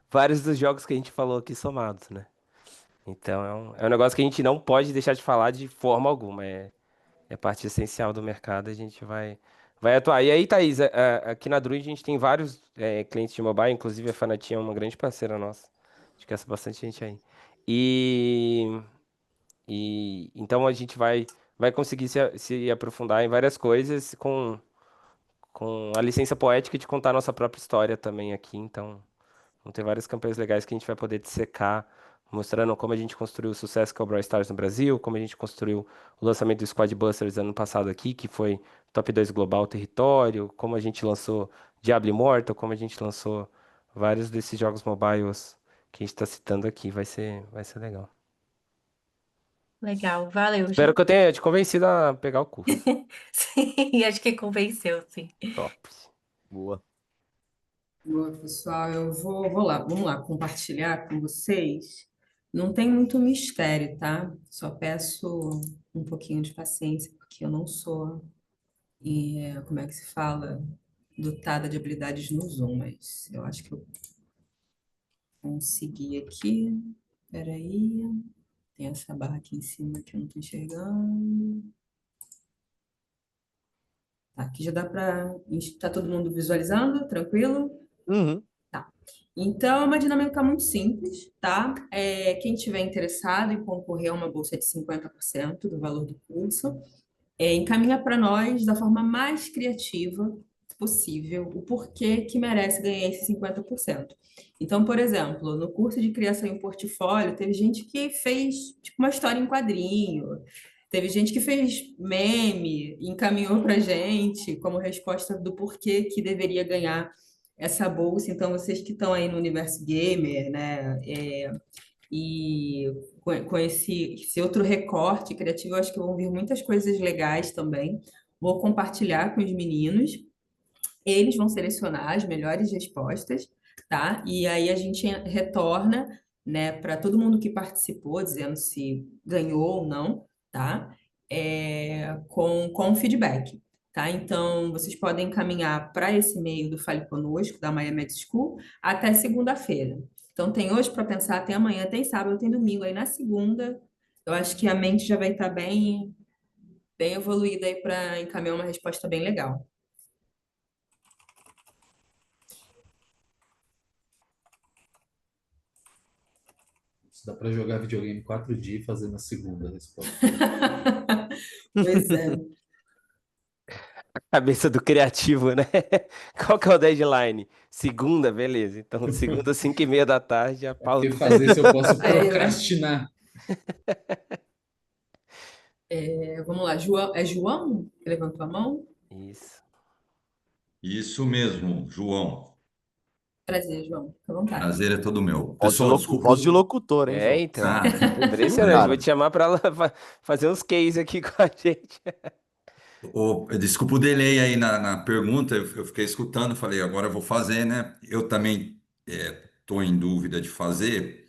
vários dos jogos que a gente falou aqui somados, né? Então é um negócio que a gente não pode deixar de falar de forma alguma. É parte essencial do mercado, a gente vai atuar. E aí, Thaís, aqui na Druid a gente tem vários clientes de mobile, inclusive a Fanatim é uma grande parceira nossa. Acho que essa bastante gente aí. E, e então a gente vai conseguir se aprofundar em várias coisas com a licença poética de contar a nossa própria história também aqui. Então, vão ter várias campanhas legais que a gente vai poder dissecar, mostrando como a gente construiu o sucesso que é o Brawl Stars no Brasil, como a gente construiu o lançamento do Squad Busters ano passado aqui, que foi top 2 global território, como a gente lançou Diablo Immortal, como a gente lançou vários desses jogos mobiles que a gente está citando aqui. Vai ser legal. Legal, valeu, Espero gente. que eu tenha te convencido a pegar o curso. Sim, acho que convenceu, sim. Top. boa. Boa, pessoal, eu vou lá, vamos lá compartilhar com vocês. Não tem muito mistério, tá? Só peço um pouquinho de paciência, porque eu não sou, como é que se fala, dotada de habilidades no Zoom, mas eu acho que eu consegui aqui. Peraí, tem essa barra aqui em cima que eu não tô enxergando. Tá, aqui já dá para. Tá todo mundo visualizando? Tranquilo? Uhum. Tá. Então, é uma dinâmica muito simples, tá? Quem tiver interessado em concorrer a uma bolsa de 50% do valor do curso, encaminha para nós da forma mais criativa possível o porquê que merece ganhar esse 50%. Então, por exemplo, no curso de criação em portfólio, teve gente que fez tipo, uma história em quadrinho, teve gente que fez meme e encaminhou para gente como resposta do porquê que deveria ganhar essa bolsa. Então, vocês que estão aí no universo gamer, né, e com esse outro recorte criativo, eu acho que vão vir muitas coisas legais também. Vou compartilhar com os meninos. Eles vão selecionar as melhores respostas, tá? E aí a gente retorna, né, para todo mundo que participou, dizendo se ganhou ou não, tá? Com feedback, tá? Então, vocês podem encaminhar para esse e-mail do Fale Conosco, da Miami Med School, até segunda-feira. Então, tem hoje para pensar, tem amanhã, tem sábado, tem domingo. Aí, na segunda, eu acho que a mente já vai estar bem evoluída aí para encaminhar uma resposta bem legal. Isso dá para jogar videogame 4D e fazer na segunda resposta. Pois é. Cabeça do criativo, né? Qual que é o deadline? Segunda, beleza. Então, segunda, 5h30 da tarde, a pausa. Porque fazer se eu posso Aí, procrastinar. vamos lá, João, é João que levantou a mão? Isso. Isso mesmo, João. Prazer, João, fica à vontade. Prazer é todo meu. Voz de, Pessoal, desculpa. voz de locutor, hein, João? Então. Ah, Impressionante. Cara. Vou te chamar pra fazer uns cases aqui com a gente. desculpa o delay aí na pergunta, eu fiquei escutando, falei, agora eu vou fazer, né? Eu também estou em dúvida de fazer.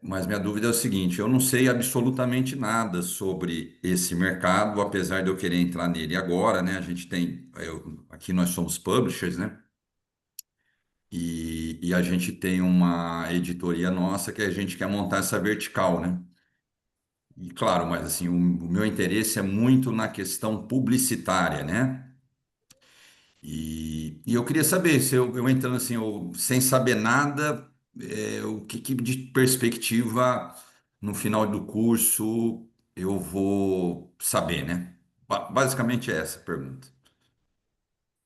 Mas minha dúvida é o seguinte: eu não sei absolutamente nada sobre esse mercado, apesar de eu querer entrar nele agora, né? A gente tem, aqui nós somos publishers, né? E a gente tem uma editoria nossa que a gente quer montar essa vertical, né? E claro, mas assim, o meu interesse é muito na questão publicitária, né? E eu queria saber, se eu entrando assim, sem saber nada, o que de perspectiva no final do curso eu vou saber, né? Basicamente é essa a pergunta.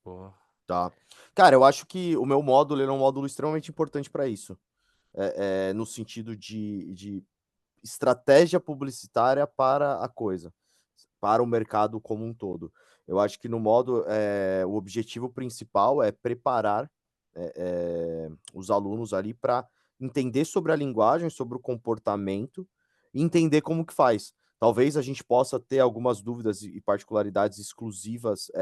Pô, Tá. Cara, eu acho que o meu módulo ele é um módulo extremamente importante para isso. No sentido de estratégia publicitária para a coisa, para o mercado como um todo. Eu acho que no modo, o objetivo principal é preparar os alunos ali para entender sobre a linguagem, sobre o comportamento e entender como que faz. Talvez a gente possa ter algumas dúvidas e particularidades exclusivas,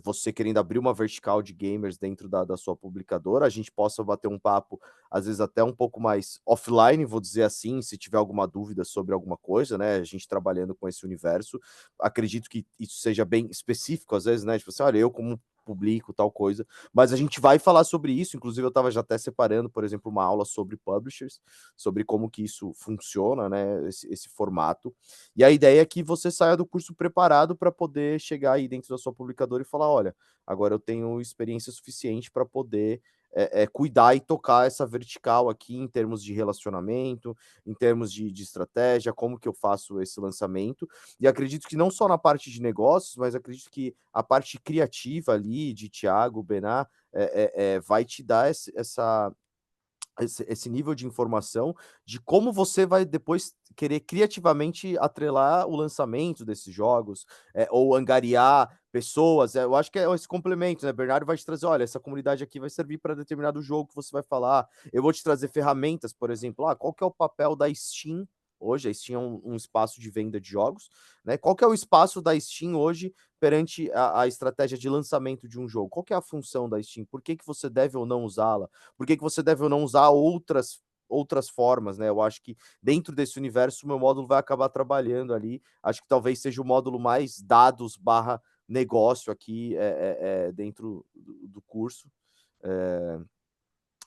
você querendo abrir uma vertical de gamers dentro da sua publicadora, a gente possa bater um papo, às vezes até um pouco mais offline, vou dizer assim, se tiver alguma dúvida sobre alguma coisa, né? A gente trabalhando com esse universo, acredito que isso seja bem específico, às vezes, né? Tipo assim, olha, eu como publico tal coisa, mas a gente vai falar sobre isso, inclusive eu estava já até separando, por exemplo, uma aula sobre publishers, sobre como que isso funciona, né, esse formato, e a ideia é que você saia do curso preparado para poder chegar aí dentro da sua publicadora e falar, olha, agora eu tenho experiência suficiente para poder cuidar e tocar essa vertical aqui em termos de relacionamento, em termos de estratégia, como que eu faço esse lançamento, e acredito que não só na parte de negócios, mas acredito que a parte criativa ali de Thiago, Bená, vai te dar esse nível de informação de como você vai depois querer criativamente atrelar o lançamento desses jogos, ou angariar pessoas. Eu acho que é esse complemento, né? Bernardo vai te trazer, olha, essa comunidade aqui vai servir para determinado jogo que você vai falar. Eu vou te trazer ferramentas, por exemplo, qual que é o papel da Steam hoje? A Steam é um espaço de venda de jogos, né? Qual que é o espaço da Steam hoje perante a estratégia de lançamento de um jogo? Qual que é a função da Steam? Por que você deve ou não usá-la? Por que você deve ou não usar outras formas, né? Eu acho que dentro desse universo o meu módulo vai acabar trabalhando ali. Acho que talvez seja o módulo mais dados barra negócio aqui dentro do curso. É,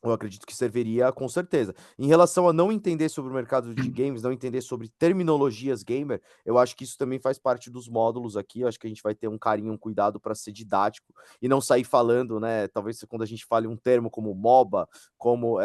eu acredito que serviria com certeza. Em relação a não entender sobre o mercado de games, não entender sobre terminologias gamer, eu acho que isso também faz parte dos módulos aqui. Eu acho que a gente vai ter um carinho, um cuidado para ser didático e não sair falando, né? Talvez quando a gente fale um termo como MOBA, como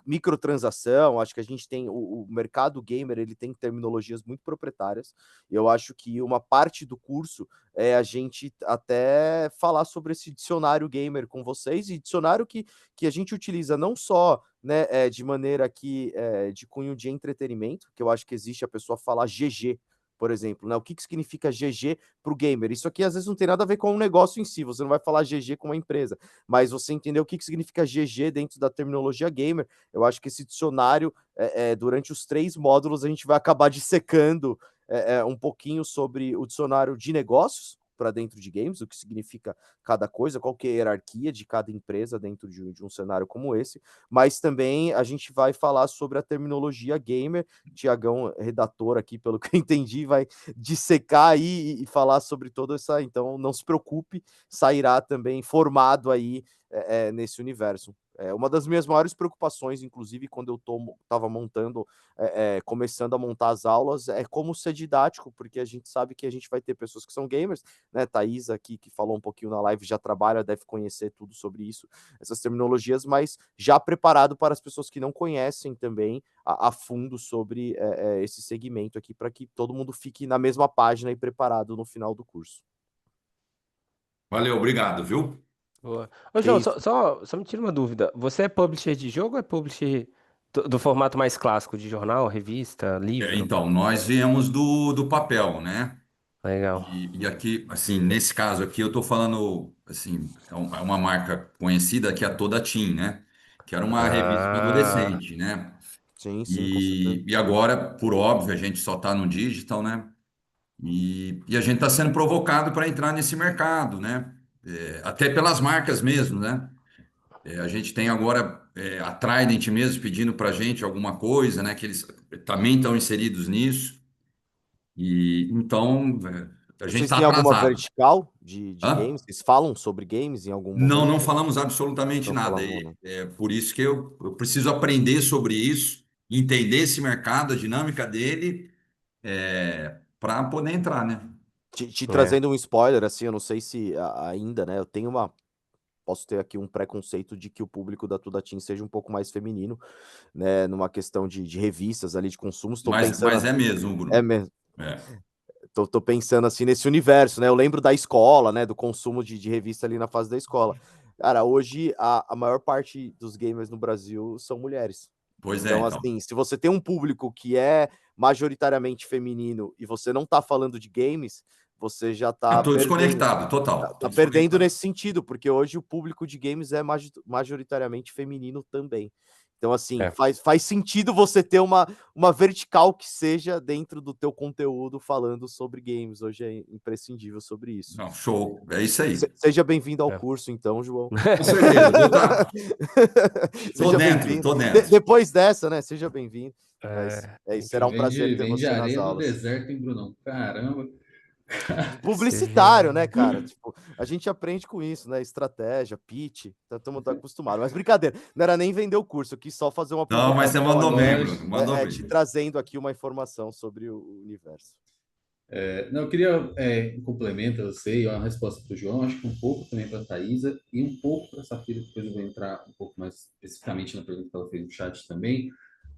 microtransação, acho que a gente tem o mercado gamer, ele tem terminologias muito proprietárias. E eu acho que uma parte do curso é a gente até falar sobre esse dicionário gamer com vocês, e dicionário que a gente utiliza não só, né, de maneira que de cunho de entretenimento, que eu acho que existe a pessoa falar GG, por exemplo, né? O que significa GG para o gamer? Isso aqui às vezes não tem nada a ver com o negócio em si, você não vai falar GG com uma empresa, mas você entender o que significa GG dentro da terminologia gamer. Eu acho que esse dicionário, durante os 3 módulos, a gente vai acabar dissecando um pouquinho sobre o dicionário de negócios para dentro de games, o que significa cada coisa, qual que é a hierarquia de cada empresa dentro de um cenário como esse, mas também a gente vai falar sobre a terminologia gamer. Tiagão, redator aqui, pelo que eu entendi, vai dissecar aí e falar sobre toda essa, então não se preocupe, sairá também formado aí nesse universo. Uma das minhas maiores preocupações, inclusive, quando eu estava montando, começando a montar as aulas, é como ser didático, porque a gente sabe que a gente vai ter pessoas que são gamers, né? Thaís aqui, que falou um pouquinho na live, já trabalha, deve conhecer tudo sobre isso, essas terminologias, mas já preparado para as pessoas que não conhecem também a fundo sobre esse segmento aqui, para que todo mundo fique na mesma página e preparado no final do curso. Valeu, obrigado, viu? boa. Ô, Que João, isso? só me tira uma dúvida. Você é publisher de jogo ou é publisher do formato mais clássico de jornal, revista, livro? Então, nós viemos do papel, né? Legal. E aqui, assim, nesse caso aqui, eu estou falando, assim, é uma marca conhecida que é a Toda Teen, né? Que era uma revista para Ah, adolescente, né? Sim, sim, com certeza. E agora, por óbvio, a gente só está no digital, né? E a gente está sendo provocado para entrar nesse mercado, né? Até pelas marcas mesmo, né? A gente tem agora a Trident mesmo pedindo para a gente alguma coisa, né? Que eles também estão inseridos nisso. E então a gente Vocês está têm alguma atrasado. vertical de Hã? games? Vocês falam sobre games em algum Não, não momento? falamos absolutamente Não nada. falavam, né? É por isso que eu preciso aprender sobre isso, entender esse mercado, a dinâmica dele, para poder entrar, né? Te É, trazendo um spoiler, assim, eu não sei se ainda, né? Eu tenho uma. Posso ter aqui um preconceito de que o público da Tuda Team seja um pouco mais feminino, né? Numa questão de revistas ali, de consumo. Estou Mas pensando. é mesmo, É Bruno. mesmo. É. Tô pensando assim nesse universo, né? Eu lembro da escola, né? Do consumo de revista ali na fase da escola. Cara, hoje a maior parte dos gamers no Brasil são mulheres. Pois é, Então, então. assim, se você tem um público que é majoritariamente feminino e você não tá falando de games, você já tá Estou perdendo. desconectado, Tá, total. Estou tá perdendo desconectado. nesse sentido, porque hoje o público de games é majoritariamente feminino também. Então, assim, é. faz sentido você ter uma vertical que seja dentro do teu conteúdo falando sobre games. Hoje é imprescindível sobre isso. Não, show. É isso aí. Seja bem-vindo ao É. curso, então, João. Com certeza, vou estar. Tô Seja dentro, bem-vindo. tô dentro. Depois dessa, né? Seja bem-vindo. Mas É, é tem isso, será que um prazer ter Vem de você nas areia do aulas. deserto, hein, Brunão? Caramba. Publicitário, né, seja. cara? Tipo, a gente aprende com isso, né? Estratégia, pitch, estamos tá acostumado. Mas brincadeira, não era nem vender o curso, eu quis só fazer uma Não, mas você provocação mandou aqui, bem, Lógico. Bruno. Mandou te bem. trazendo aqui uma informação sobre o universo. Não, eu queria um complemento, eu sei, uma resposta para o João, acho que um pouco também para a Thaisa e um pouco para a Safira, depois eu vou entrar um pouco mais especificamente na pergunta que ela fez no chat também,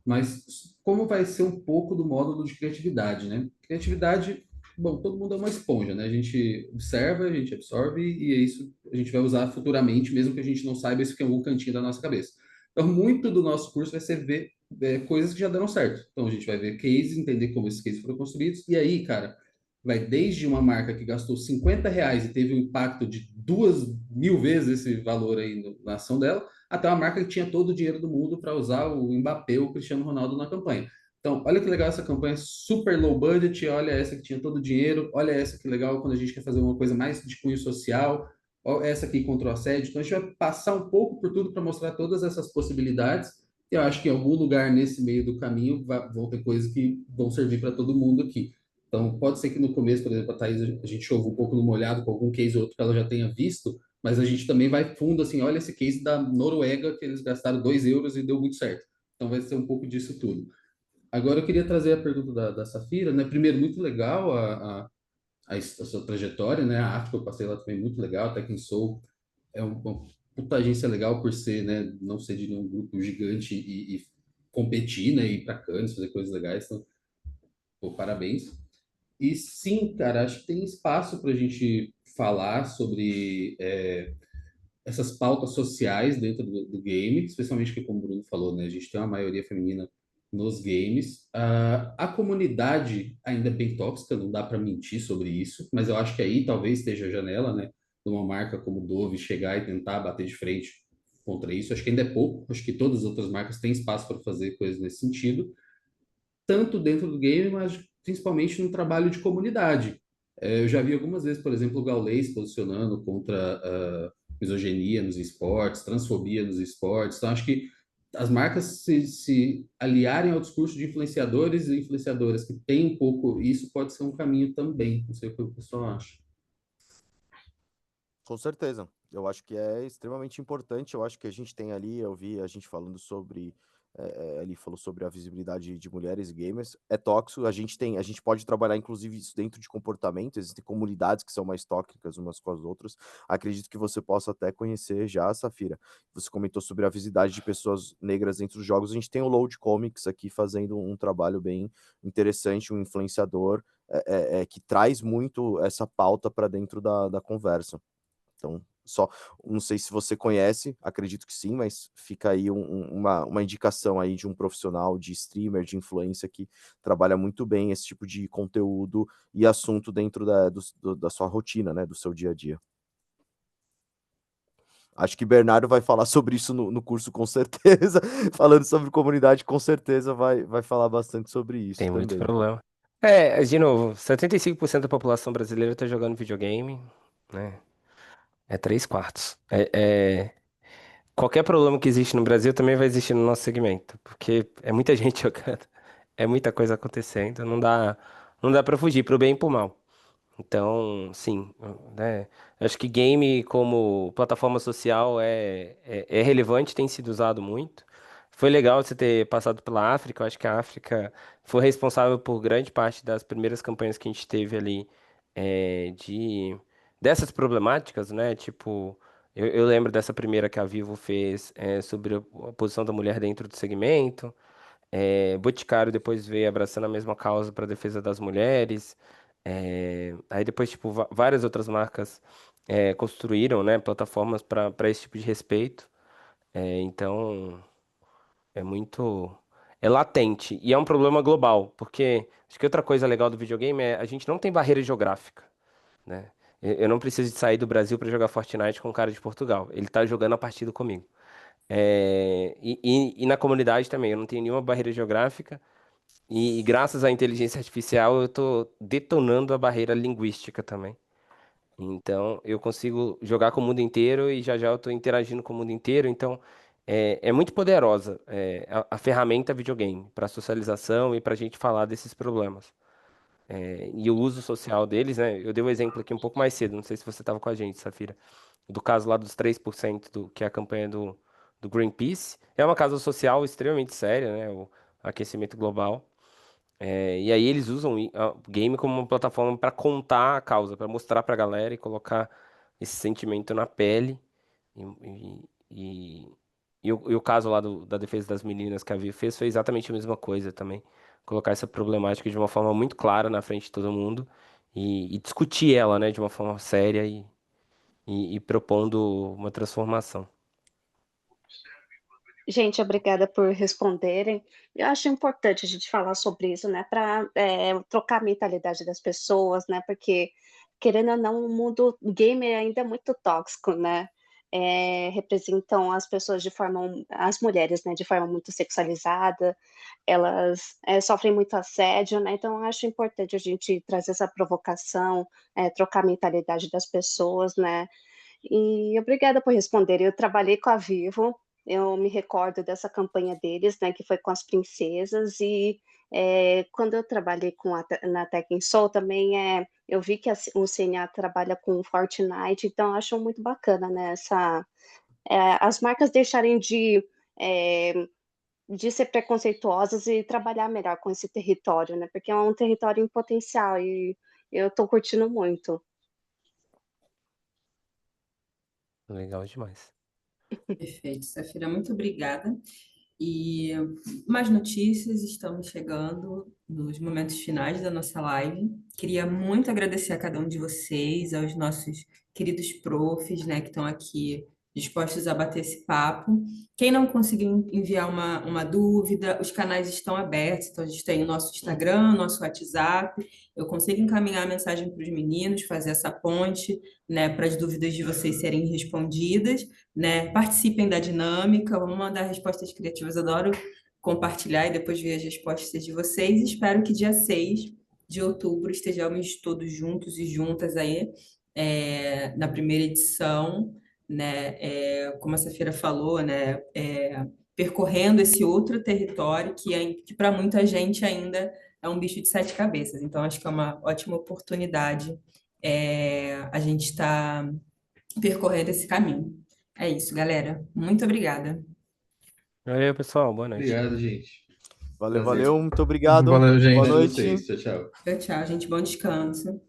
mas como vai ser um pouco do módulo de criatividade, né? Criatividade, bom, todo mundo é uma esponja, né? A gente observa, a gente absorve e é isso que a gente vai usar futuramente, mesmo que a gente não saiba isso que é um cantinho da nossa cabeça. Então, muito do nosso curso vai ser ver coisas que já deram certo. Então, a gente vai ver cases, entender como esses cases foram construídos, e aí, cara, vai desde uma marca que gastou R$ 50 e teve um impacto de 2.000 vezes esse valor aí na ação dela, até uma marca que tinha todo o dinheiro do mundo para usar o Mbappé ou o Cristiano Ronaldo na campanha. Então, olha que legal essa campanha, super low budget, olha essa que tinha todo o dinheiro, olha essa que legal quando a gente quer fazer uma coisa mais de cunho social, olha essa aqui contra o assédio. Então, a gente vai passar um pouco por tudo para mostrar todas essas possibilidades. E eu acho que em algum lugar nesse meio do caminho vão ter coisas que vão servir para todo mundo aqui. Então, pode ser que no começo, por exemplo, a Thaís, a gente chove um pouco no molhado com algum case ou outro que ela já tenha visto, mas a gente também vai fundo, assim, olha esse case da Noruega, que eles gastaram 2 euros e deu muito certo. Então, vai ser um pouco disso tudo. Agora, eu queria trazer a pergunta da Safira, né? Primeiro, muito legal a sua trajetória, né? A África, eu passei lá também, muito legal. Até quem sou é uma puta agência legal por ser, né? Não ser de nenhum grupo gigante e competir, né? Ir para Cannes, fazer coisas legais. Então, pô, parabéns. E sim, cara, acho que tem espaço para a gente falar sobre essas pautas sociais dentro do game, especialmente que, como o Bruno falou, né, a gente tem uma maioria feminina nos games. A comunidade ainda é bem tóxica, não dá para mentir sobre isso, mas eu acho que aí talvez esteja a janela, né, de uma marca como Dove chegar e tentar bater de frente contra isso. Acho que ainda é pouco, acho que todas as outras marcas têm espaço para fazer coisas nesse sentido tanto dentro do game, mas principalmente no trabalho de comunidade. Eu já vi algumas vezes, por exemplo, o Gaules posicionando contra a misoginia nos esportes, transfobia nos esportes. Então, acho que as marcas se aliarem ao discurso de influenciadores e influenciadoras que tem um pouco isso, pode ser um caminho também. Não sei o que o pessoal acha. Com certeza. Eu acho que é extremamente importante. Eu acho que a gente tem ali, eu vi a gente falando sobre, ali falou sobre a visibilidade de mulheres gamers. É tóxico. A gente pode trabalhar inclusive isso dentro de comportamento. Existem comunidades que são mais tóxicas umas com as outras. Acredito que você possa até conhecer já, Safira. Você comentou sobre a visibilidade de pessoas negras dentro dos jogos. A gente tem o Load Comics aqui fazendo um trabalho bem interessante, um influenciador que traz muito essa pauta para dentro da conversa. Então, só não sei se você conhece, acredito que sim, mas fica aí uma indicação aí de um profissional, de streamer, de influência que trabalha muito bem esse tipo de conteúdo e assunto dentro da sua rotina, né, do seu dia a dia. Acho que Bernardo vai falar sobre isso no curso, com certeza. Falando sobre comunidade, com certeza vai falar bastante sobre isso Tem muito também. problema. De novo, 75% da população brasileira tá jogando videogame, né? É 3/4. qualquer problema que existe no Brasil também vai existir no nosso segmento, porque é muita gente jogando, é muita coisa acontecendo, não dá para fugir pro bem e pro mal. Então, sim, né? Acho que game como plataforma social é relevante, tem sido usado muito. Foi legal você ter passado pela África. Eu acho que a África foi responsável por grande parte das primeiras campanhas que a gente teve ali dessas problemáticas, né? Tipo, eu lembro dessa primeira que a Vivo fez sobre a posição da mulher dentro do segmento. Boticário depois veio abraçando a mesma causa para a defesa das mulheres. Aí depois, tipo, várias outras marcas construíram, né, plataformas para esse tipo de respeito. Então, é muito... É latente. E é um problema global, porque acho que outra coisa legal do videogame é a gente não tem barreira geográfica, né? Eu não preciso de sair do Brasil para jogar Fortnite com um cara de Portugal. Ele tá jogando a partida comigo. E na comunidade também, eu não tenho nenhuma barreira geográfica. E graças à inteligência artificial, eu estou detonando a barreira linguística também. Então, eu consigo jogar com o mundo inteiro e já já eu estou interagindo com o mundo inteiro. Então, é muito poderosa a ferramenta videogame para socialização e para a gente falar desses problemas. E o uso social deles, né? Eu dei um exemplo aqui um pouco mais cedo, não sei se você estava com a gente, Safira, do caso lá dos 3% que é a campanha do Greenpeace. É uma causa social extremamente séria, né? O aquecimento global. E aí eles usam o game como uma plataforma para contar a causa, para mostrar para a galera e colocar esse sentimento na pele. E, e o caso lá da defesa das meninas que a Vi fez foi exatamente a mesma coisa também. Colocar essa problemática de uma forma muito clara na frente de todo mundo e discutir ela, né, de uma forma séria e propondo uma transformação. Gente, obrigada por responderem. Eu acho importante a gente falar sobre isso, né, para trocar a mentalidade das pessoas, né, porque, querendo ou não, o mundo gamer ainda é muito tóxico, né, representam as pessoas as mulheres, né, de forma muito sexualizada, elas sofrem muito assédio, né, então eu acho importante a gente trazer essa provocação, trocar a mentalidade das pessoas, né, e obrigada por responder. Eu trabalhei com a Vivo, eu me recordo dessa campanha deles, né, que foi com as princesas, e quando eu trabalhei na Tekken Soul também, eu vi que o CNA trabalha com Fortnite, então eu acho muito bacana, né, as marcas deixarem é, de ser preconceituosas e trabalhar melhor com esse território, né, porque é um território em potencial e eu estou curtindo muito. Legal demais. Perfeito, Safira, muito obrigada. E mais notícias, estamos chegando nos momentos finais da nossa live. Queria muito agradecer a cada um de vocês, aos nossos queridos profs, né, que estão aqui dispostos a bater esse papo. Quem não conseguiu enviar uma dúvida, os canais estão abertos, então a gente tem o nosso Instagram, nosso WhatsApp. Eu consigo encaminhar a mensagem para os meninos, fazer essa ponte, né, para as dúvidas de vocês serem respondidas, né? Participem da dinâmica, vamos mandar respostas criativas, adoro compartilhar e depois ver as respostas de vocês. Espero que dia 6 de outubro estejamos todos juntos e juntas aí na primeira edição, né? Como a Safira falou, né? Percorrendo esse outro território que para muita gente ainda é um bicho de sete cabeças. Então, acho que é uma ótima oportunidade a gente estar percorrendo esse caminho. É isso, galera. Muito obrigada. Valeu, pessoal. Boa noite. Obrigado, gente. Valeu, Prazer. valeu, muito obrigado. Valeu, gente. Boa Obrigado a noite. vocês. Tchau, tchau. Tchau, tchau, gente. Bom descanso.